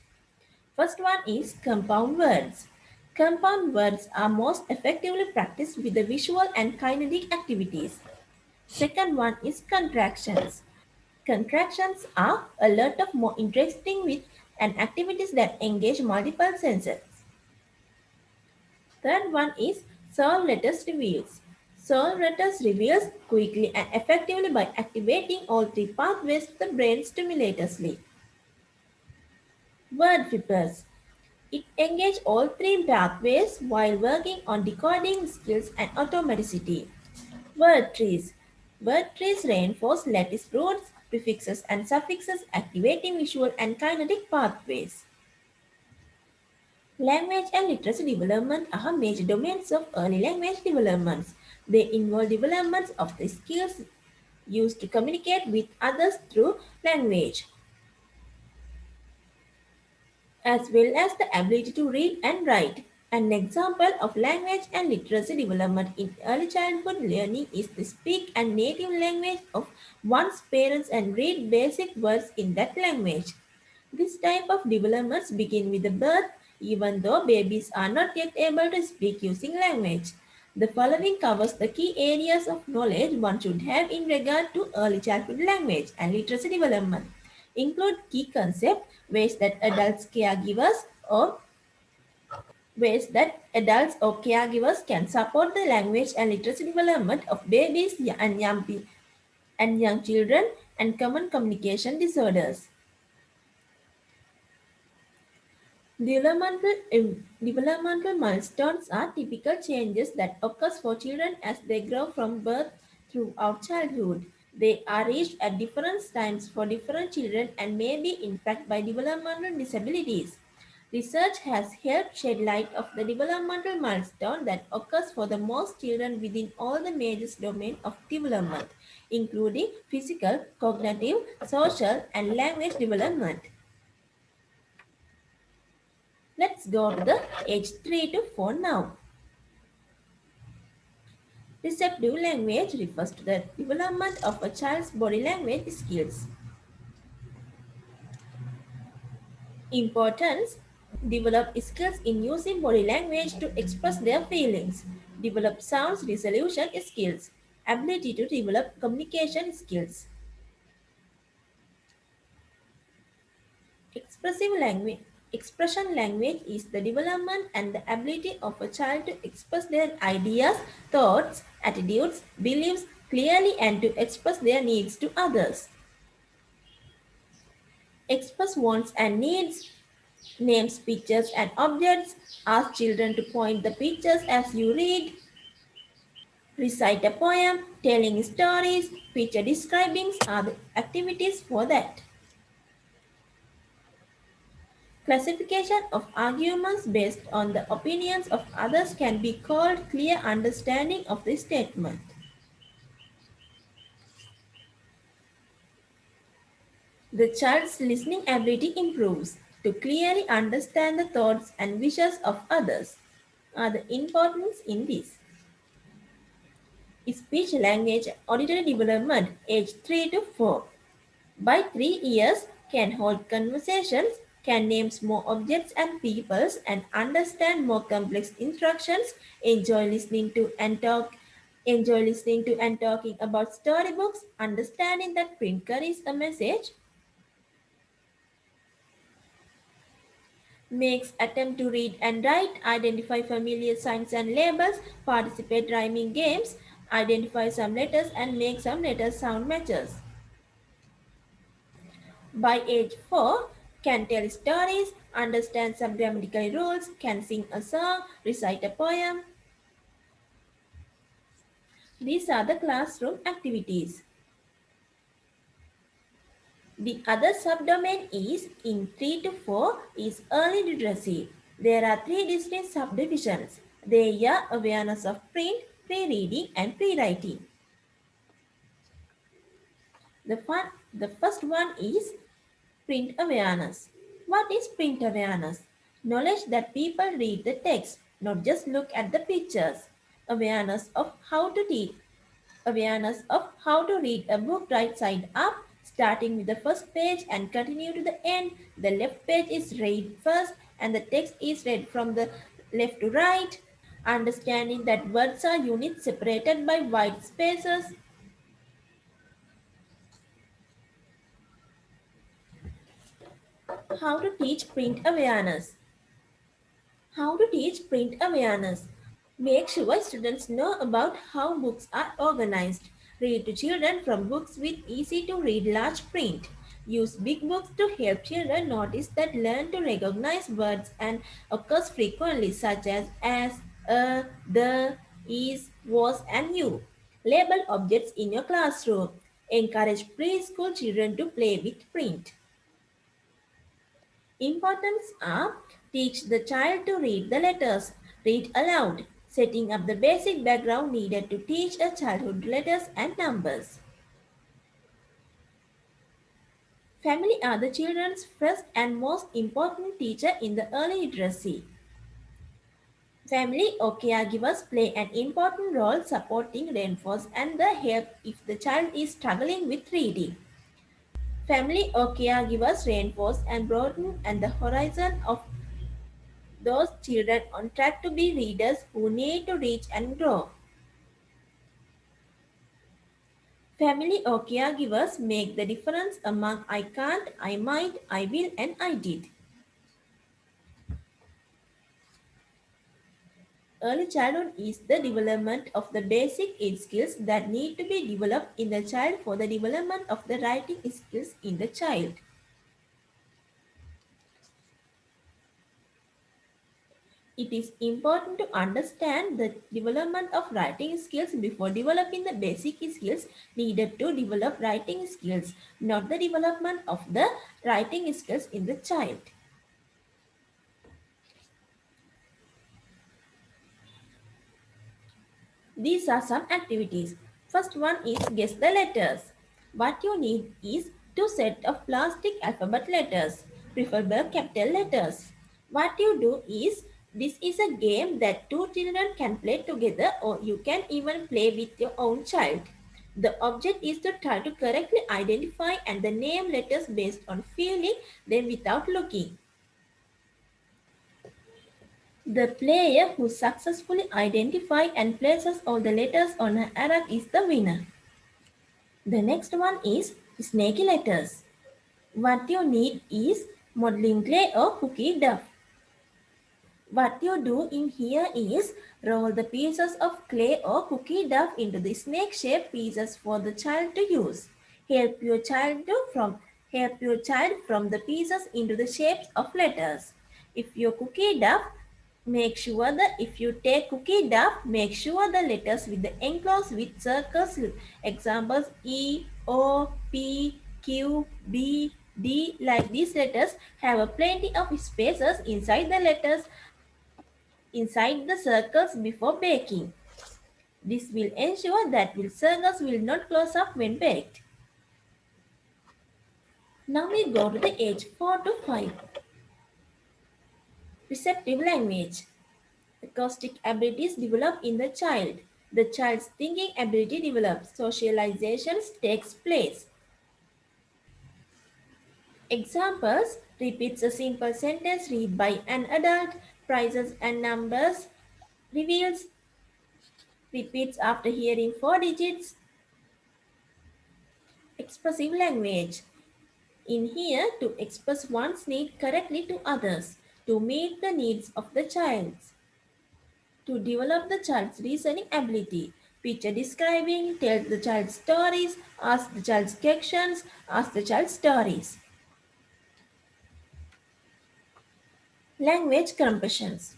Speaker 4: First one is compound words. Compound words are most effectively practiced with the visual and kinetic activities. Second one is contractions. Contractions are a lot of more interesting with and activities that engage multiple senses. Third one is solve letters reveals. Solve letters reveals quickly and effectively by activating all three pathways to the brain stimulatiously. Word flippers. It engages all three pathways while working on decoding skills and automaticity. Word trees. Word trees reinforce lattice roots, prefixes and suffixes, activating visual and kinetic pathways. Language and literacy development are major domains of early language development. They involve development of the skills used to communicate with others through language, as well as the ability to read and write. An example of language and literacy development in early childhood learning is to speak a native language of one's parents and read basic words in that language. This type of developments begin with the birth, even though babies are not yet able to speak using language. The following covers the key areas of knowledge one should have in regard to early childhood language and literacy development. Include key concepts, ways that adults or caregivers can support the language and literacy development of babies and young children, and common communication disorders. Developmental milestones are typical changes that occur for children as they grow from birth throughout childhood. They are reached at different times for different children and may be impacted by developmental disabilities. Research has helped shed light of the developmental milestone that occurs for the most children within all the major domains of development, including physical, cognitive, social, and language development. Let's go to the age 3 to 4 now. Receptive language refers to the development of a child's body language skills. Importance: develop skills in using body language to express their feelings. Develop sounds resolution skills. Ability to develop communication skills. Expression language is the development and the ability of a child to express their ideas, thoughts, attitudes, beliefs clearly and to express their needs to others. Express wants and needs. Names pictures and objects. Ask children to point the pictures as you read. Recite a poem. Telling stories. Picture describings are the activities for that. Classification of arguments based on the opinions of others can be called clear understanding of the statement. The child's listening ability improves to clearly understand the thoughts and wishes of others. Are the importance in this? Speech language auditory development age 3 to 4. By 3 years, can hold conversations, can name more objects and peoples, and understand more complex instructions, enjoy listening to and talking about storybooks, understanding that print carries a message, makes attempt to read and write, identify familiar signs and labels, participate rhyming games, identify some letters and make some letter sound matches. By age 4, can tell stories, understand some grammatical rules, can sing a song, recite a poem. These are the classroom activities. The other subdomain is in 3 to 4 is early literacy. There are 3 distinct subdivisions. They are awareness of print, pre-reading and pre-writing. The first one is print awareness. What is print awareness? Knowledge that people read the text, not just look at the pictures. Awareness of how to read. Awareness of how to read a book right side up, starting with the first page and continue to the end. The left page is read first and the text is read from the left to right. Understanding that words are units separated by white spaces. How to teach print awareness. How to teach print awareness. Make sure students know about how books are organized. Read to children from books with easy to read large print. Use big books to help children notice that learn to recognize words and occurs frequently such as, the, is, was and you. Label objects in your classroom. Encourage preschool children to play with print. Importance are teach the child to read the letters, read aloud, setting up the basic background needed to teach a childhood letters and numbers. Family are the children's first and most important teacher in the early literacy. Family or caregivers play an important role supporting, reinforce and the help if the child is struggling with reading. Family or caregivers reinforce and broaden the horizon of those children on track to be readers who need to reach and grow. Family or caregivers make the difference among I can't, I might, I will and I did. Early childhood is the development of the basic age skills that need to be developed in the child for the development of the writing skills in the child. It is important to understand the development of writing skills before developing the basic skills needed to develop writing skills, not the development of the writing skills in the child. These are some activities. First one is guess the letters. What you need is 2 sets of plastic alphabet letters, preferable capital letters. What you do is, this is a game that 2 children can play together or you can even play with your own child. The object is to try to correctly identify and the name letters based on feeling them without looking. The player who successfully identifies and places all the letters on an array is the winner. The next one is snaky letters. What you need is modeling clay or cookie dough. What you do in here is roll the pieces of clay or cookie dough into the snake-shaped pieces for the child to use. Help your child from the pieces into the shapes of letters. If you take cookie dough, make sure the letters with the enclosed with circles, examples E, O, P, Q, B, D, like these letters have a plenty of spaces inside the circles before baking. This will ensure that the circles will not close up when baked. Now we go to the age 4 to 5. Receptive language. Acoustic abilities develop in the child. The child's thinking ability develops. Socialization takes place. Examples: repeats a simple sentence read by an adult, prices and numbers, reveals, repeats after hearing 4 digits. Expressive language. In here, to express one's need correctly to others, to meet the needs of the child, to develop the child's reasoning ability. Picture describing, tell the child stories, ask the child questions, ask the child stories. Language compressions.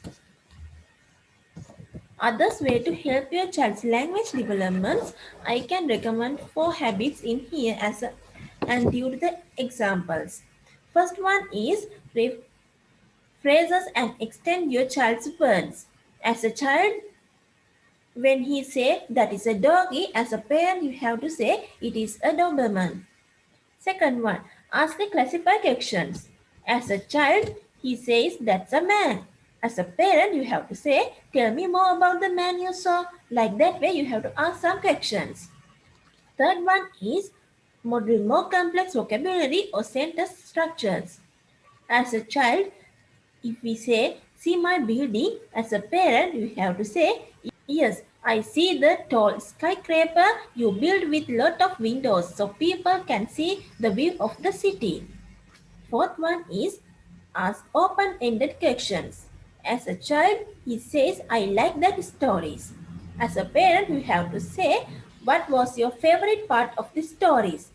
Speaker 4: Others way to help your child's language development, I can recommend 4 habits in here and due to the examples. First one is phrases and extend your child's words. As a child, when he say that is a doggy, as a parent you have to say it is a Doberman. Second one, ask the classify questions. As a child, he says that's a man. As a parent, you have to say, tell me more about the man you saw. Like that way, you have to ask some questions. Third one is model more complex vocabulary or sentence structures. As a child, if we say, see my building, as a parent, you have to say, yes, I see the tall skyscraper you build with lot of windows so people can see the view of the city. Fourth one is ask open-ended questions. As a child, he says, I like that stories. As a parent, you have to say, what was your favorite part of the stories?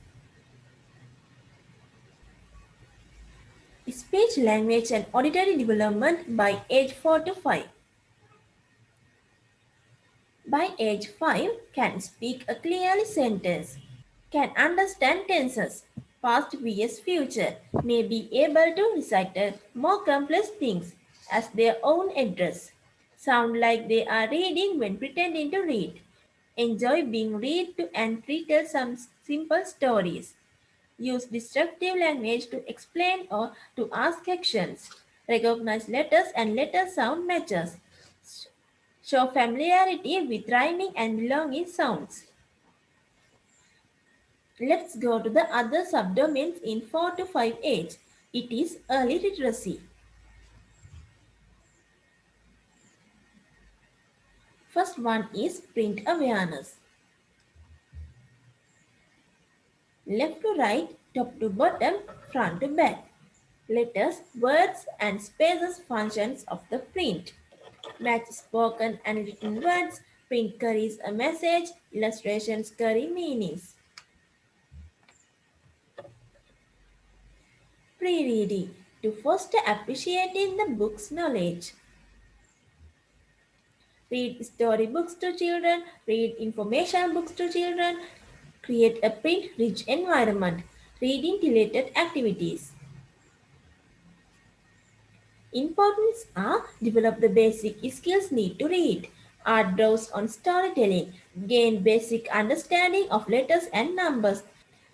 Speaker 4: Speech, language and auditory development by age 4 to 5. By age 5, can speak a clearly sentence, can understand tenses, past vs future, may be able to recite more complex things as their own address, sound like they are reading when pretending to read, enjoy being read to and retell some simple stories, use descriptive language to explain or to ask questions, recognize letters and letter sound matches, show familiarity with rhyming and belonging sounds. Let's go to the other subdomains in 4 to 5 age. It is early literacy. First one is print awareness. Left to right, top to bottom, front to back. Letters, words and spaces functions of the print. Match spoken and written words. Print carries a message. Illustrations carry meanings. Pre-reading to foster appreciating the book's knowledge. Read storybooks to children, read information books to children, create a print-rich environment, reading-related activities. Importance are develop the basic skills need to read, art draws on storytelling, gain basic understanding of letters and numbers.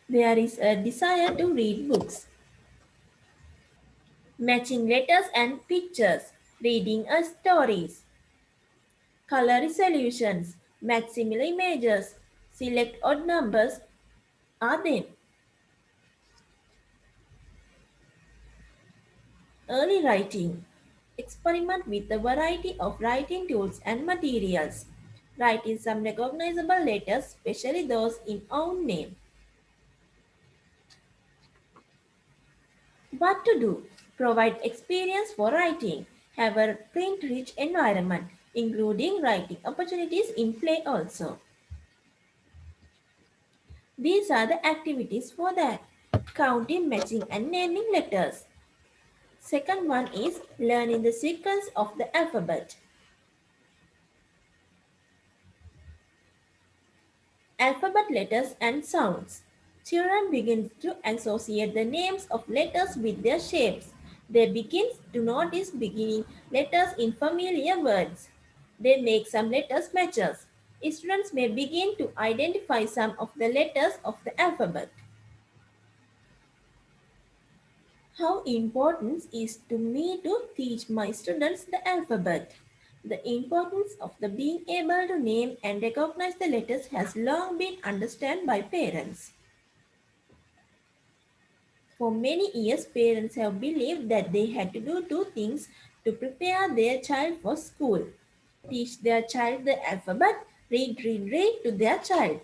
Speaker 4: There is a desire to read books. Matching letters and pictures, reading a stories. Color resolutions, match similar images, select odd numbers are them. Early writing. Experiment with a variety of writing tools and materials. Write in some recognizable letters, especially those in own name. What to do? Provide experience for writing. Have a print-rich environment, including writing opportunities in play also. These are the activities for that. Counting, matching and naming letters. Second one is learning the sequence of the alphabet. Alphabet letters and sounds. Children begin to associate the names of letters with their shapes. They begin to notice beginning letters in familiar words. They make some letters matches. Students may begin to identify some of the letters of the alphabet. How important is to me to teach my students the alphabet? The importance of the being able to name and recognize the letters has long been understood by parents. For many years, parents have believed that they had to do two things to prepare their child for school. Teach their child the alphabet, read to their child.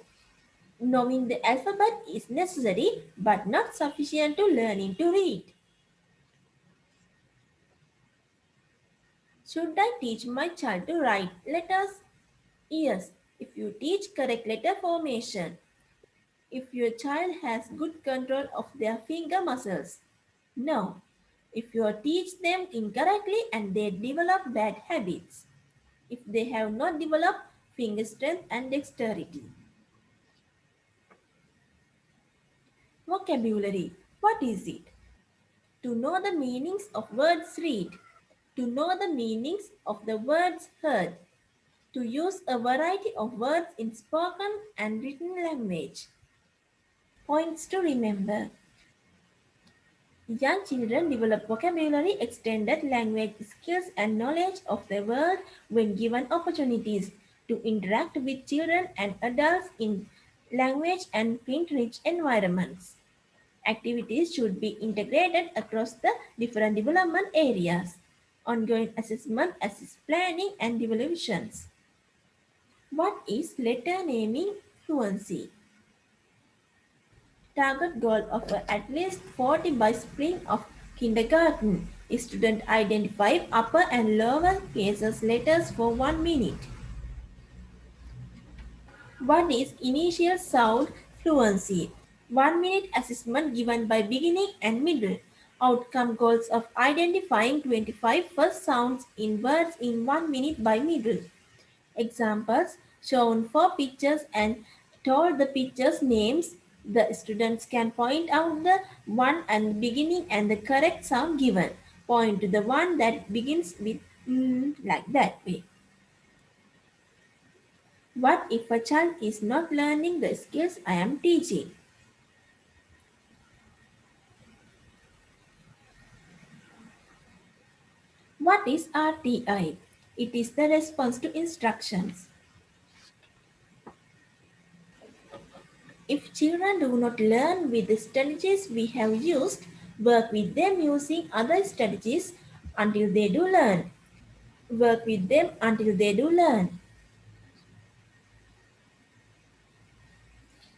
Speaker 4: Knowing the alphabet is necessary but not sufficient to learning to read. Should I teach my child to write letters? Yes, if you teach correct letter formation. If your child has good control of their finger muscles. No, if you teach them incorrectly and they develop bad habits. If they have not developed finger strength and dexterity. Vocabulary. What is it? To know the meanings of words read. To know the meanings of the words heard. To use a variety of words in spoken and written language. Points to remember. Young children develop vocabulary, extended language skills and knowledge of the world when given opportunities to interact with children and adults in language and print-rich environments. Activities should be integrated across the different development areas. Ongoing assessment assists planning and evaluations. What is letter naming fluency? Target goal of at least 40 by spring of kindergarten. Student identify upper and lower cases letters for 1 minute. What is initial sound fluency? 1 minute assessment given by beginning and middle. Outcome goals of identifying 25 first sounds in words in 1 minute by middle. Examples: shown 4 pictures and told the pictures names. The students can point out the one at the beginning and the correct sound given. Point to the one that begins with like that way. What if a child is not learning the skills I am teaching? What is RTI? It is the response to instructions. If children do not learn with the strategies we have used, work with them using other strategies until they do learn. Work with them until they do learn.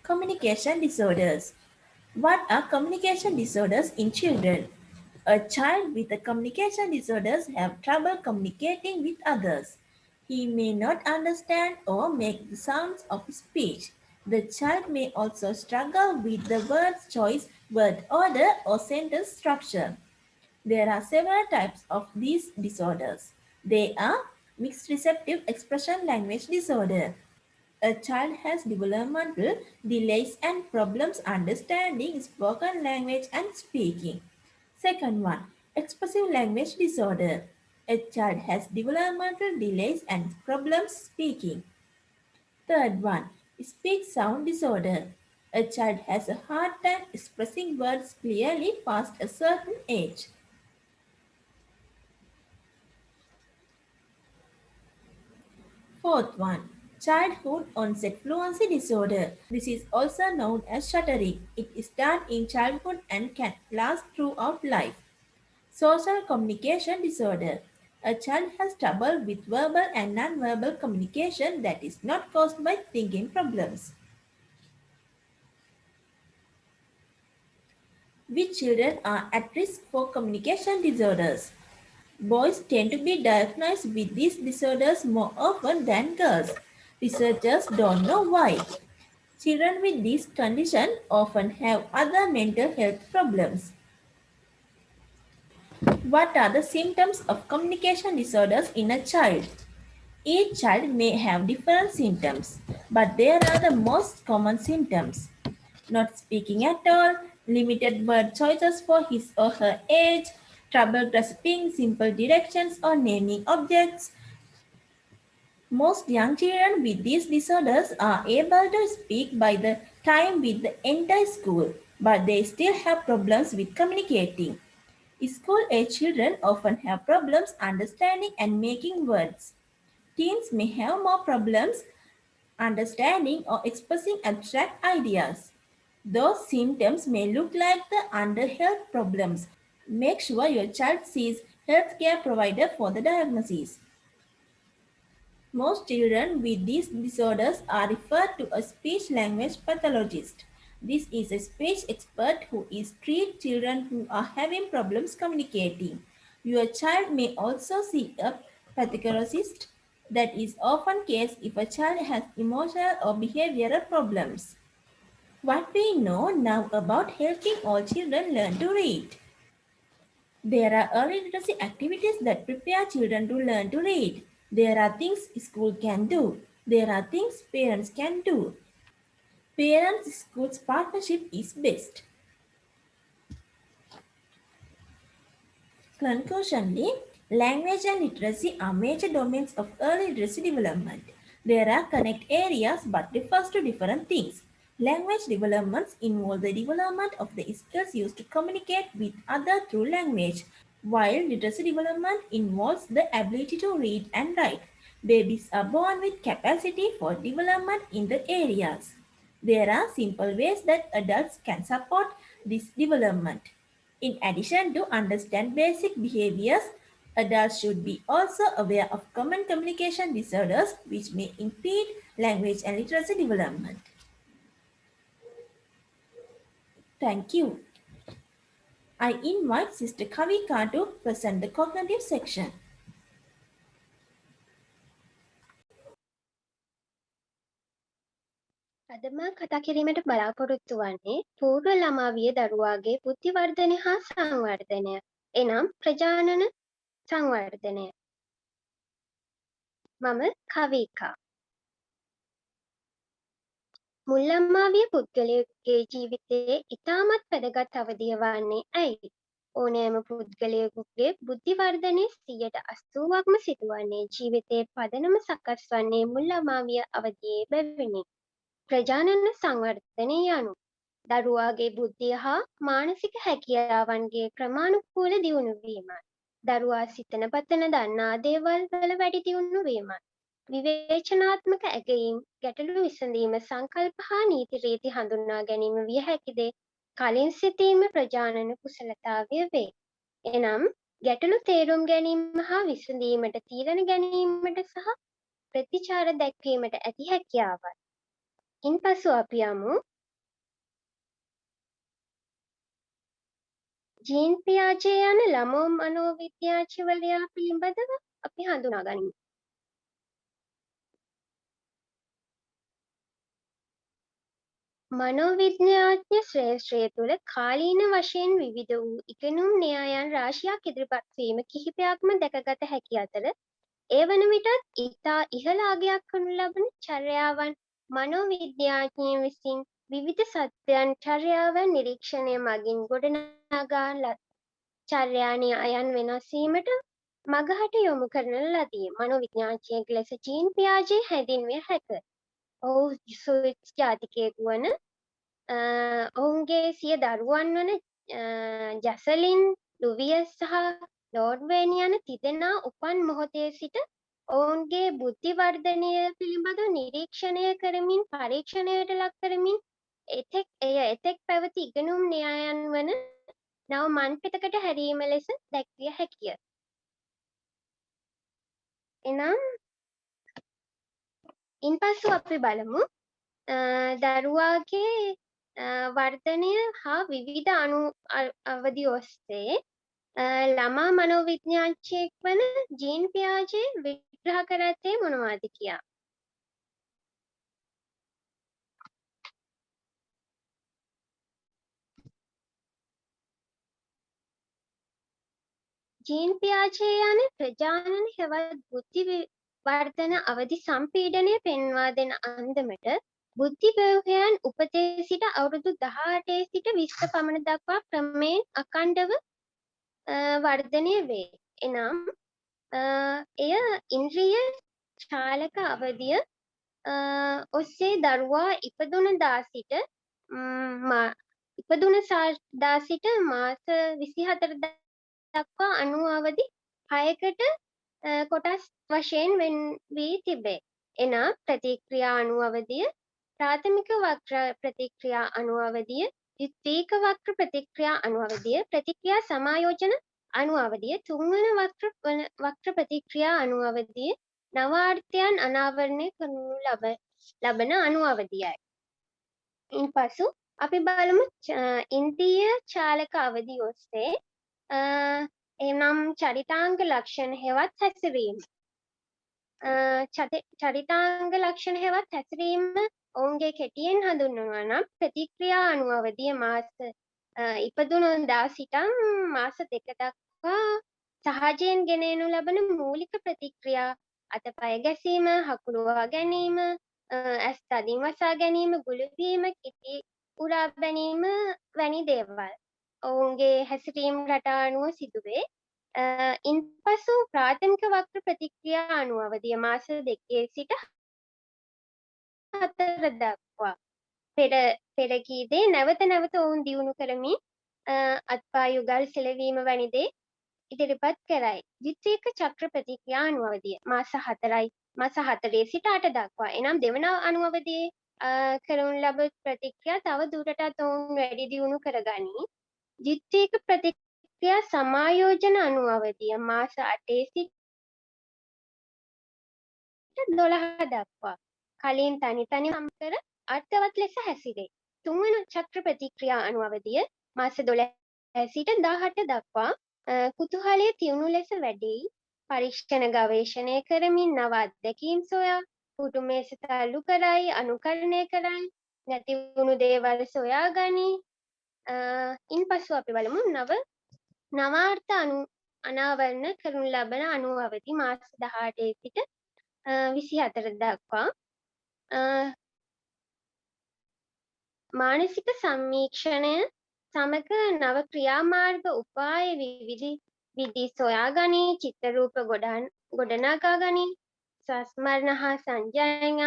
Speaker 4: Communication disorders. What are communication disorders in children? A child with a communication disorders have trouble communicating with others. He may not understand or make the sounds of speech. The child may also struggle with the word choice, word order, or sentence structure. There are several types of these disorders. They are mixed receptive expression language disorder. A child has developmental delays and problems understanding spoken language and speaking. Second one, expressive language disorder. A child has developmental delays and problems speaking. Third one, speech sound disorder. A child has a hard time expressing words clearly past a certain age. Fourth one, childhood onset fluency disorder. This is also known as stuttering. It is done in childhood and can last throughout life. Social communication disorder. A child has trouble with verbal and non-verbal communication that is not caused by thinking problems. Which children are at risk for communication disorders? Boys tend to be diagnosed with these disorders more often than girls. Researchers don't know why. Children with this condition often have other mental health problems. What are the symptoms of communication disorders in a child? Each child may have different symptoms, but there are the most common symptoms. Not speaking at all, limited word choices for his or her age, trouble grasping simple directions or naming objects. Most young children with these disorders are able to speak by the time with the entire school, but they still have problems with communicating. School-age children often have problems understanding and making words. Teens may have more problems understanding or expressing abstract ideas. Those symptoms may look like the under health problems. Make sure your child sees healthcare provider for the diagnosis. Most children with these disorders are referred to a speech-language pathologist. This is a speech expert who treats children who are having problems communicating. Your child may also see a pathologist. That is often the case if a child has emotional or behavioral problems. What we know now about helping all children learn to read. There are early literacy activities that prepare children to learn to read. There are things school can do. There are things parents can do. Parents-schools partnership is best. Conclusionally, language and literacy are major domains of early literacy development. There are connect areas but refers to different things. Language developments involve the development of the skills used to communicate with others through language, while literacy development involves the ability to read and write. Babies are born with capacity for development in the areas. There are simple ways that adults can support this development. In addition to understand basic behaviors, adults should be also aware of common communication disorders which may impede language and literacy development. Thank you. I invite Sister Kavika to present the cognitive section.
Speaker 5: අද මා කතා කිරීමට බලාපොරොත්තු වන්නේ පූර්ව ළමා විය දරුවාගේ බුද්ධි වර්ධනය හා සංවර්ධනය. එනම් ප්‍රජානන සංවර්ධනය. මම කවිකා. මුල් ළමා විය පුද්ගලයෙකුගේ ජීවිතයේ ඉතාමත් වැදගත් අවධිය වන්නේ ඇයි? ඕනෑම පුද්ගලයෙකුගේ බුද්ධි වර්ධනයේ 80%ක්ම සිදුවන්නේ ජීවිතයේ පදනම සකස් වන්නේ මුල් ළමා විය අවධියේ බැවිනි. ප්‍රජානන සංවර්ධනය යනු දරුවාගේ බුද්ධිය හා මානසික හැකියාවන්ගේ ක්‍රමානුකූල දියුණු වීමයි. දරුවා සිතන පතන දන්නා දේවල් වල වැඩි දියුණු වීමයි. විවේචනාත්මක ඇගයීම්, ගැටලු විසඳීම, සංකල්ප හා නීති රීති හඳුනා ගැනීම විය හැකි දේ කලින් සිතීම ප්‍රජානන කුසලතාවය වේ. එනම් ගැටලු තේරුම් ගැනීම හා විසඳීමට තීරණ ගැනීමට සහ ප්‍රතිචාර දැක්වීමට ඇති හැකියාවයි. ඉන්පසු අපි යමු ජීන් පියාජේ යන ළමෝ මනෝවිද්‍යාඥවරයා පිළිබඳව අපි හඳුනා ගනිමු. මනෝවිද්‍යාඥ ශ්‍රේෂ්ඨය තුළ කාලීන වශයෙන් විවිධ වූ ඉගෙනුම් න්‍යායන් රාශියක් ඉදිරිපත් වීම කිහිපයක්ම දැකගත හැකි අතර ඒ වන විටත් ඉතා ඉහළ අගයක් කරනු ලබන චර්යාවන් මනෝවිද්‍යාඥයන් විසින් විවිධ සත්‍යයන් චර්යාවන් නිරීක්ෂණය මගින් ගොඩනගා චර්යා න්‍යායන් වෙනස් වීමට මගහට යොමු කරන ලදී. මනෝවිද්‍යාඥයෙක් ලෙස ජීන් පියාජේ හැඳින්විය හැක. ඔහු ස්විස් ජාතිකයෙකු වන ඔවුන්ගේ සිය දරුවන් වන ජැසලින්, ලුවියස් සහ ලෝඩ්වෙන් යන තිදෙනා උපන් මොහොතේ සිට ඔවුන්ගේ බුද්ධි වර්ධනය පිළිබඳව නිරීක්ෂණය කරමින් පරීක්ෂණයට ලක් කරමින් එතෙක් පැවති ඉගෙනුම් න්‍යායන් වන නව මන්පෙතකට හැරීම ලෙස දැක්විය හැකිය. එනම් ඉන්පසු අපි බලමු දරුවාගේ වර්ධනය හා විවිධ අවධි ඔස්සේ ළමා මනෝවිද්‍යාඥයෙක් වන ජීන් පියාජේ විග්‍රහ කර ඇත්තේ මොනවාද කියා. ජීන් පියාජේ යන ප්‍රජානන හෙවත් බුද්ධි වර්ධන අවධි සම්පීඩනය පෙන්වා දෙන අන්දමට බුද්ධි ව්‍යුහයන් උපතේ සිට අවුරුදු 18 සිට 20 පමණ දක්වා ක්‍රමයෙන් අඛණ්ඩව වර්ධනය වේ. එනම් එය ඉන්ද්‍රිය ශාලක අවධිය ඔස්සේ දරුවා ඉපදුන දා සිට මාස 24 දක්වා අණු අවදි 6කට කොටස් වශයෙන් වෙන් වී තිබේ. එනම් ප්‍රතික්‍රියා අණු අවදිය, ප්‍රාථමික වක්‍ර ප්‍රතික්‍රියා අණු අවදිය, ද්විතීක වක්‍ර ප්‍රතික්‍රියා අණු අවදිය, ප්‍රතික්‍රියා සමායෝජන අණු අවදිය, තුන්වන වක්‍ර ප්‍රතික්‍රියා අණු අවදිය, නවාර්තයන් අනාවරණය කරනු ලබන අණු අවදියයි. ඉන්පසු අපි බලමු ඉන්ද්‍රිය චාලක අවධිය ඔස්සේ එනම් චරිතාංග ලක්ෂණ හෙවත් හැසිරීම. චරිතාංග ලක්ෂණ හෙවත් හැසිරීම ඔවුන්ගේ කෙටියෙන් හඳුන්වනවා නම් ප්‍රතික්‍රියා අණු අවධිය මාස ඉපදුණු දා සිටන් මාස 2 දක්වා සහජයෙන් ගෙන එනු ලබන මූලික ප්‍රතික්‍රියා අතපය ගැසීම, හකුලුවා ගැනීම, ඇස් තදින් වසා ගැනීම, ගුළුවීම, කිපි උරා ගැනීම වැනි දේවල් ඔවුන්ගේ හැසිරීම් රටා අනුව සිදුවේ. ඉන්පසු ප්‍රාථමික වක්‍ර ප්‍රතික්‍රියා අණු අවධිය මාස 2 සිට 4 දක්වා පෙර කී දේ නැවත නැවත ඔවුන් දියුණු කරමින් අත්පා යුගල් සෙලවීම වැනි දේ ඉදිරිපත් කරයි. ද්විතීක චක්‍ර ප්‍රතික්‍රියා අණු අවධිය මාස 4 සිට 8 දක්වා. එනම් දෙවන අණු අවධියේ කරනු ලබ ප්‍රතික්‍රියා තව දුරටත් ඔවුන් වැඩි දියුණු කරගනී. ද්විතීක ප්‍රතික්‍රියා සමායෝජන අණු අවධිය මාස 8 සිට 12 දක්වා. කලින් තනි සම්කර අර්ථවත් ලෙස හැසිරේ. තුන්වන චක්‍ර ප්‍රතික්‍රියා අණු අවධිය මාස 12 සිට 18 දක්වා කුතුහලය තියුණු ලෙස වැඩි. පරීක්ෂණ ගවේෂණය කරමින් නව අත්දැකීම් සොයා පුටුමේස තල්ලු කරයි, අනුකරණය කරයි, නැති වුණු දේවල් සොයා ගනී. ඉන්පසු අපි බලමු නවාර්ථ අනාවරණ කරනු ලබන අණු අවධි මාස 18 සිට 24 දක්වා. මානසික සමීක්ෂණය සමග නව ක්‍රියාමාර්ග උපාය විධි සොයා ගනී, චිත්ත රූප ගොඩනගා ගනී, ස්වස්මරණ හා සංජානන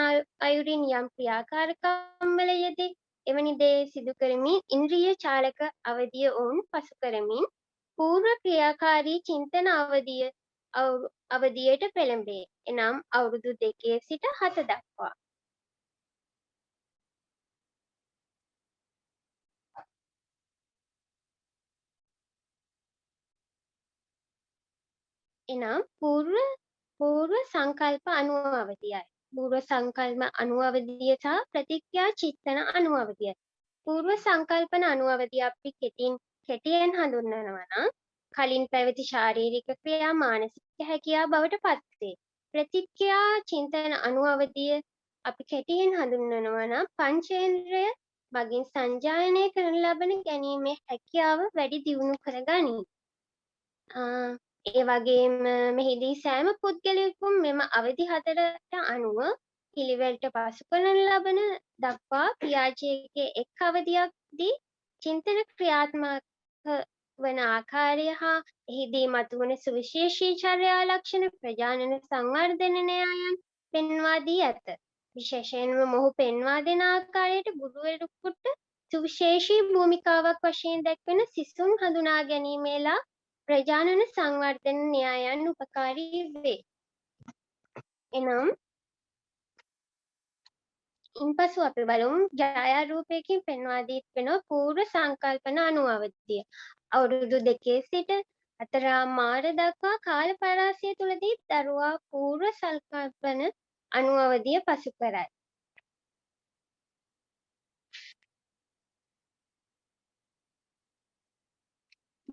Speaker 5: අයුරින් යම් ක්‍රියාකාරකම් වල යෙදේ. එවැනි දේ සිදු කරමින් ඉන්ද්‍රිය චාලක අවධිය ඔවුන් පසු කරමින් පූර්ව ක්‍රියාකාරී චින්තන අවධියට පෙළඹේ. එනම් අවුරුදු 2 සිට 7 දක්වා. එනම් පූර්ව සංකල්ප අණු අවධියයි. පූර්ව සංකල්ප අණු අවධිය සහ ප්‍රතික්‍රියා චිත්තන අණු අවධිය. පූර්ව සංකල්පන අණු අවධිය අපි කෙටියෙන් හඳුන්වනවා නම් කලින් පැවති ශාරීරික ක්‍රියා මානසික හැකියාව බවට පත් වේ. ප්‍රතික්‍රියා චින්තන අණු අවධිය අපි කෙටියෙන් හඳුන්වනවා නම් පංචේන්ද්‍රය මගින් සංජානනය කරන ලබන ගැනීමේ හැකියාව වැඩි දියුණු කරගනී. ඒ වගේම මෙහිදී සෑම පුද්ගලයෙකුම මෙම අවධි 4ට අනුව පිළිවෙලට පසු කරන ලබන දක්වා ක්‍රියාජයකේ එක් අවධියක්දී චින්තන ක්‍රියාත්මක වන ආකාරය හා එහිදී මතුවන සුවිශේෂී චර්යා ලක්ෂණ ප්‍රජානන සංවර්ධන න්‍යායන් පෙන්වා දී ඇත. විශේෂයෙන්ම මොහු පෙන්වා දෙන ආකාරයට ගුරුවරයෙකුට සුවිශේෂී භූමිකාවක් වශයෙන් දැක්වෙන සිසුන් හඳුනා ගැනීමේලා ප්‍රජානන සංවර්ධන න්‍යායන් උපකාරී වේ. එනම් ඉන්පසු අපි බලමු ඡායාරූපයකින් පෙන්වා දී තිබෙන පූර්ව සංකල්පන අණු අවධිය. අවුරුදු 2 සිට 4 මාර දක්වා කාල පරාසය තුළදී දරුවා පූර්ව සංකල්පන අණු අවධිය පසු කරයි.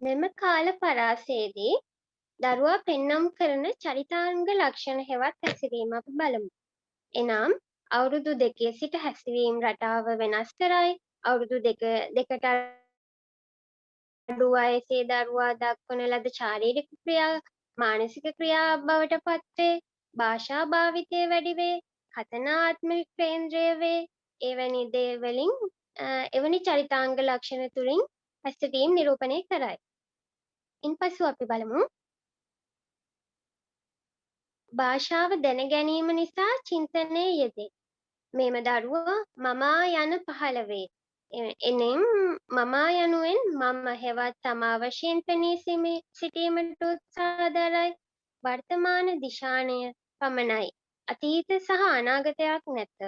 Speaker 5: මෙම කාල පරාසයේදී දරුවා පෙන්නම් කරන චරිතාංග ලක්ෂණ හෙවත් හැසිරීම අපි බලමු. එනම් අවුරුදු 2 සිට හැසිරීම් රටාව වෙනස් කරයි. අවුරුදු දෙකට අඩු වයසේ දරුවා දක්වන ලද ශාරීරික ක්‍රියා මානසික ක්‍රියා බවට පත් වේ. භාෂා භාවිතය වැඩි වේ. කථනාත්මක කේන්ද්‍රය වේ. එවැනි දේවලින් එවැනි චරිතාංග ලක්ෂණ තුලින් හැසිරීම් නිරූපණය කරයි. ඉන්පසු අපි බලමු භාෂාව දැන ගැනීම නිසා චින්තනයේ යෙදේ. මෙම දරුවා මමා යන පහළ වේ. එනම් මමා යනුවෙන් මම හෙවත් තමා වශයෙන් පෙනී සිටීමට උත්සාහ දරයි. වර්තමාන දිශානය පමණයි. අතීත සහ අනාගතයක් නැත.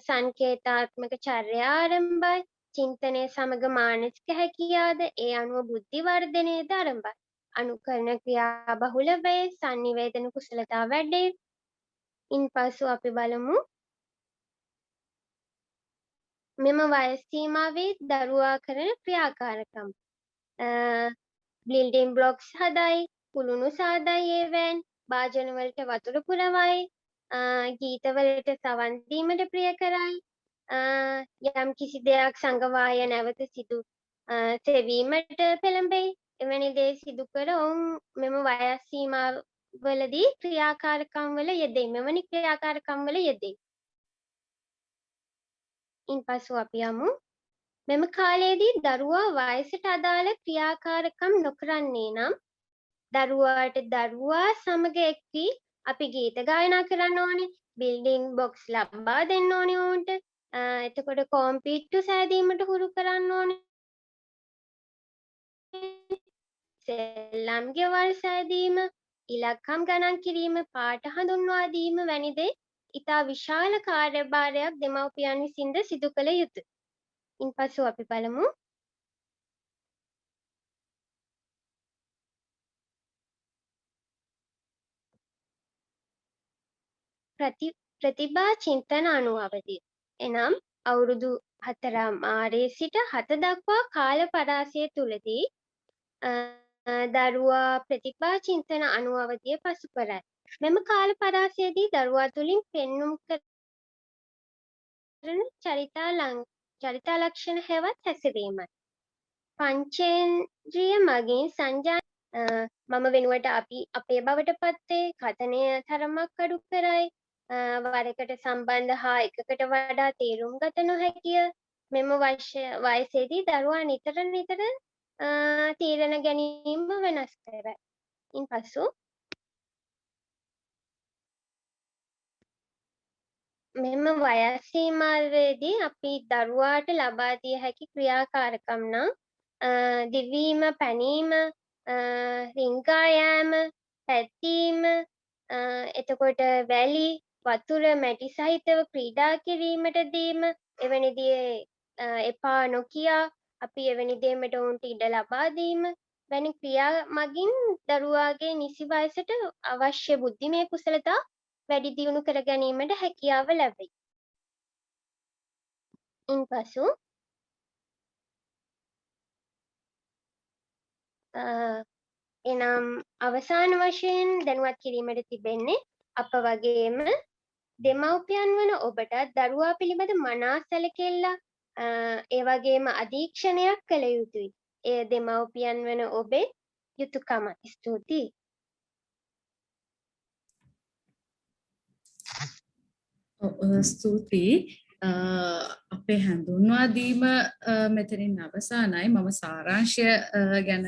Speaker 5: සංකේතාත්මක චර්යා ආරම්භයි. චින්තනය සමග මානසික හැකියාද ඒ අනුව බුද්ධි වර්ධනයද ආරම්භයි. අනුකරණ ක්‍රියා බහුල වේ. sannivedana කුසලතා වැඩේ. ඉන්පසු අපි බලමු මෙම වයස් සීමාවේ දරුවා කරන ක්‍රියාකාරකම්. බිල්ඩින් බ්ලොක්ස් හදයි, කුළුණු සාදයි ඒවැන්, භාජන වලට වතුර පුරවයි, ගීතවලට සවන් දීමට ප්‍රිය කරයි, යම් කිසි දෙයක් සංගවාය නැවත සිදු සෙවීමට පෙළඹෙයි. එවැනි දේ සිදු කර ඔවුන් මෙම වයස් සීමාවලදී ක්‍රියාකාරකම් වල යෙදෙයි. මෙවැනි ක්‍රියාකාරකම් වල යෙදෙයි. ඉන්පසු අපි යමු මෙම කාලයේදී දරුවා වයසට අදාළ ක්‍රියාකාරකම් නොකරන්නේ නම් දරුවාට දරුවා සමග එක් වී අපි ගීත ගායනා කරන්න ඕනේ, බිල්ඩින් බොක්ස් ලබා දෙන්න ඕනේ ඔවුන්ට, එතකොට කොම්පියුටර් සෑදීමට හුරු කරන්න ඕනේ, සෙල්ලම් ගෙවල් සෑදීම, ඉලක්කම් ගණන් කිරීම, පාට හඳුන්වා දීම වැනි දේ ඉතා විශාල කාර්යභාරයක් දෙමව්පියන් විසින්ද සිදු කළ යුතුය. ඉන්පසු අපි බලමු ප්‍රතිභා චින්තන අනුවවදී. එනම් අවුරුදු 4 සිට 7 දක්වා කාල පරාසය තුලදී දරුවා ප්‍රතිභා චින්තන අනුවවදිය පසු කරයි. මෙම කාල පරාසයේදී දරුවා තුළින් පෙන්눔 කරන චරිතා ලක්ෂණ හෙවත් හැසිරීමයි. පංචේන්ද්‍රිය මගින් සංජාන මම වෙනුවට අපි අපේ බවට පත්වේ, කතනය තරමක් අඩු කරයි, වරකට සම්බන්ධ හා එකකට වඩා තේරුම් ගත නොහැකිය. මෙම වයසේදී දරුවා නිතර තීරණ ගැනීම වෙනස් කරයි. ඉන්පසු මෙම වයස් සීමාවේදී අපි දරුවාට ලබා දිය හැකි ක්‍රියාකාරකම් නම් දිවීම, පැනීම, රිංගා යෑම, පැත්තීම, එතකොට වැලි, වතුර, මැටි සහිතව ක්‍රීඩා කිරීමට දීම, එවැනි දේ එපා නොකියා අපි එවැනි දේකට ඔවුන්ට ඉඩ ලබා දීම වැනි ක්‍රියා මගින් දරුවාගේ නිසි වයසට අවශ්‍ය බුද්ධිමය කුසලතා වැඩි දියුණු කර ගැනීමට හැකියාව ලැබෙයි. ඉන්පසු එනම් අවසාන වශයෙන් දැනුවත් කිරීමට තිබෙන්නේ අප වගේම දෙමව්පියන් වන ඔබටත් දරුවා පිළිබඳ මනා සැලකිල්ලක් ඒ වගේම අධීක්ෂණයක් කළ යුතුයි. එය දෙමව්පියන් වන ඔබේ යුතුයකම. ස්තුතියි.
Speaker 1: ස්තුතියි. අපේ හඳුන්වා දීම මෙතනින් අවසానයි. මම සාරාංශය ගැන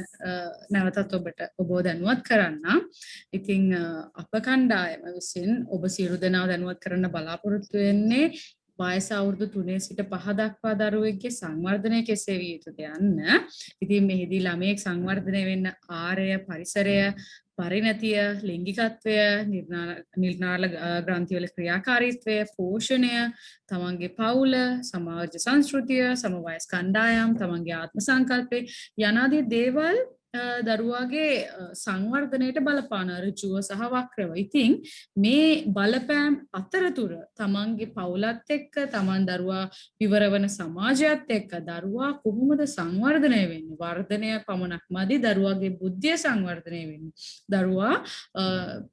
Speaker 1: නැවතත් ඔබව දැනුවත් කරන්නම්. ඉතින් අප කණ්ඩායම විසින් ඔබ සියලු දෙනාව දැනුවත් කරන්න බලාපොරොත්තු වෙන්නේ වයස අවුරුදු 3 සිට 5 දක්වා දරුවෙක්ගේ සංවර්ධනය කෙසේ විය යුතුද යන්න. ඉතින් මෙහිදී ළමයෙක් සංවර්ධනය වෙන්න ආරය, පරිසරය, පරිණතිය, ලිංගිකත්වය, නිර්නාල ග්‍රන්ථිවල ක්‍රියාකාරීත්වය, පෝෂණය, තමන්ගේ පවුල, සමාජ සංස්කෘතිය, සමවයස් කණ්ඩායම්, තමන්ගේ ආත්ම සංකල්පය යනාදී දේවල් දරුවාගේ සංවර්ධනයට බලපාන ඍජුව සහ වක්‍රව. ඉතින් මේ බලපෑම් අතරතුර තමන්ගේ පවුලත් එක්ක, තමන් දරුවා විවරවන සමාජයත් එක්ක දරුවා කොහොමද සංවර්ධනය වෙන්නේ? වර්ධනය පමණක් මදි දරුවාගේ බුද්ධිය සංවර්ධනය වෙන්නේ. දරුවා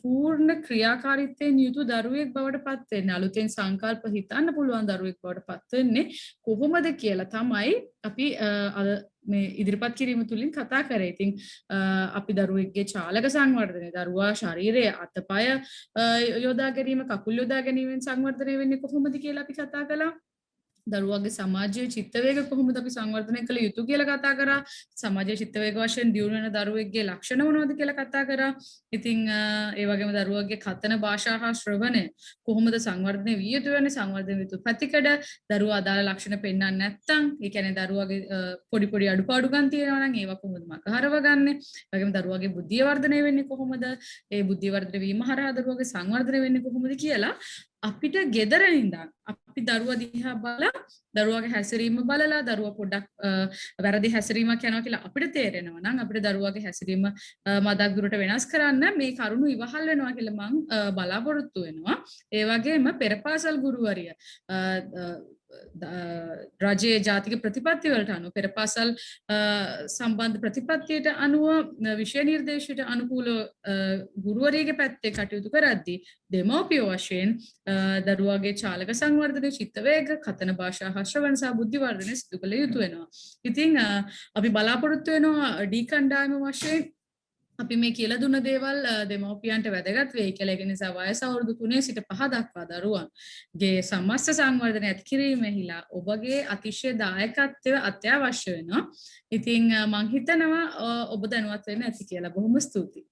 Speaker 1: පූර්ණ ක්‍රියාකාරීත්වයෙන් යුතු දරුවෙක් බවට පත් වෙන්නේ. අලුතෙන් සංකල්ප හිතන්න පුළුවන් දරුවෙක් බවට පත් වෙන්නේ කොහොමද කියලා තමයි අපි මේ ඉදිරිපත් කිරීම තුලින් කතා කරේ. ඉතින් අපි දරුවෙක්ගේ චාලක සංවර්ධනය, දරුවා ශරීරයේ අතපය යොදා ගැනීම, කකුල් යොදා ගැනීමෙන් සංවර්ධනය වෙන්නේ කොහොමද කියලා අපි කතා කළා. දරුවගේ සමාජයේ චිත්ත වේග කොහොමද අපි සංවර්ධනය කළ යුතු කියලා කතා කරා. සමාජයේ චිත්ත වේග වශයෙන් දියුණු වෙන දරුවෙක්ගේ ලක්ෂණ මොනවද කියලා කතා කරා. ඉතින් ඒ වගේම දරුවගේ කතන භාෂා හා ශ්‍රවණය කොහොමද සංවර්ධනය විය යුතු වෙන්නේ, සංවර්ධනය විය යුතු පැතිකඩ, දරුවා අදාළ ලක්ෂණ පෙන්වන්නේ නැත්නම්, ඒ කියන්නේ දරුවගේ පොඩි පොඩි අඩුපාඩුකම් තියෙනවා නම් ඒවා කොහොමද මගහරව ගන්න. ඒ වගේම දරුවගේ බුද්ධිය වර්ධනය වෙන්නේ කොහොමද, ඒ බුද්ධිය වර්ධනය වීම හරහා දරුවගේ සංවර්ධනය වෙන්නේ කොහොමද කියලා අපිට ගෙදර ඉඳන් අපි දරුවා දිහා බලලා දරුවාගේ හැසිරීම බලලා දරුවා පොඩ්ඩක් වැරදි හැසිරීමක් යනවා කියලා අපිට තේරෙනවා නම් අපිට දරුවාගේ හැසිරීම මදක් දුරට වෙනස් කරන්න මේ කරුණු ඉවහල් වෙනවා කියලා මම බලාපොරොත්තු වෙනවා. ඒ වගේම පෙරපාසල් ගුරුවරිය රජයේ ජාතික ප්‍රතිපත්ති වලට අනුව පෙරපාසල් සම්බන්ධ ප්‍රතිපත්තියට අනුව විෂය නිර්දේශයට අනුකූලව ගුරුවරියගේ පැත්තේ කටයුතු කරද්දී දෙමව්පිය වශයෙන් දරුවාගේ චාලක සංවර්ධනය, චිත්ත වේග, කතන භාෂා හා ශ්‍රවණ සහ බුද්ධි වර්ධනය සිදු කළ යුතු වෙනවා. ඉතින් අපි බලාපොරොත්තු වෙනවා ඩී කණ්ඩායම වශයෙන් අපි මේ කියලා දුන්න දේවල් දෙමව්පියන්ට වැදගත් වෙයි කියලා. ඒ නිසා වයස අවුරුදු 3 සිට 5 දක්වා දරුවන්ගේ සමස්ත සංවර්ධනය ඇති කිරීමෙහිලා ඔබගේ අතිශය දායකත්වය අත්‍යවශ්‍ය වෙනවා. ඉතින් මම හිතනවා ඔබ දැනුවත් වෙන්න ඇති කියලා. බොහොම ස්තුතියි.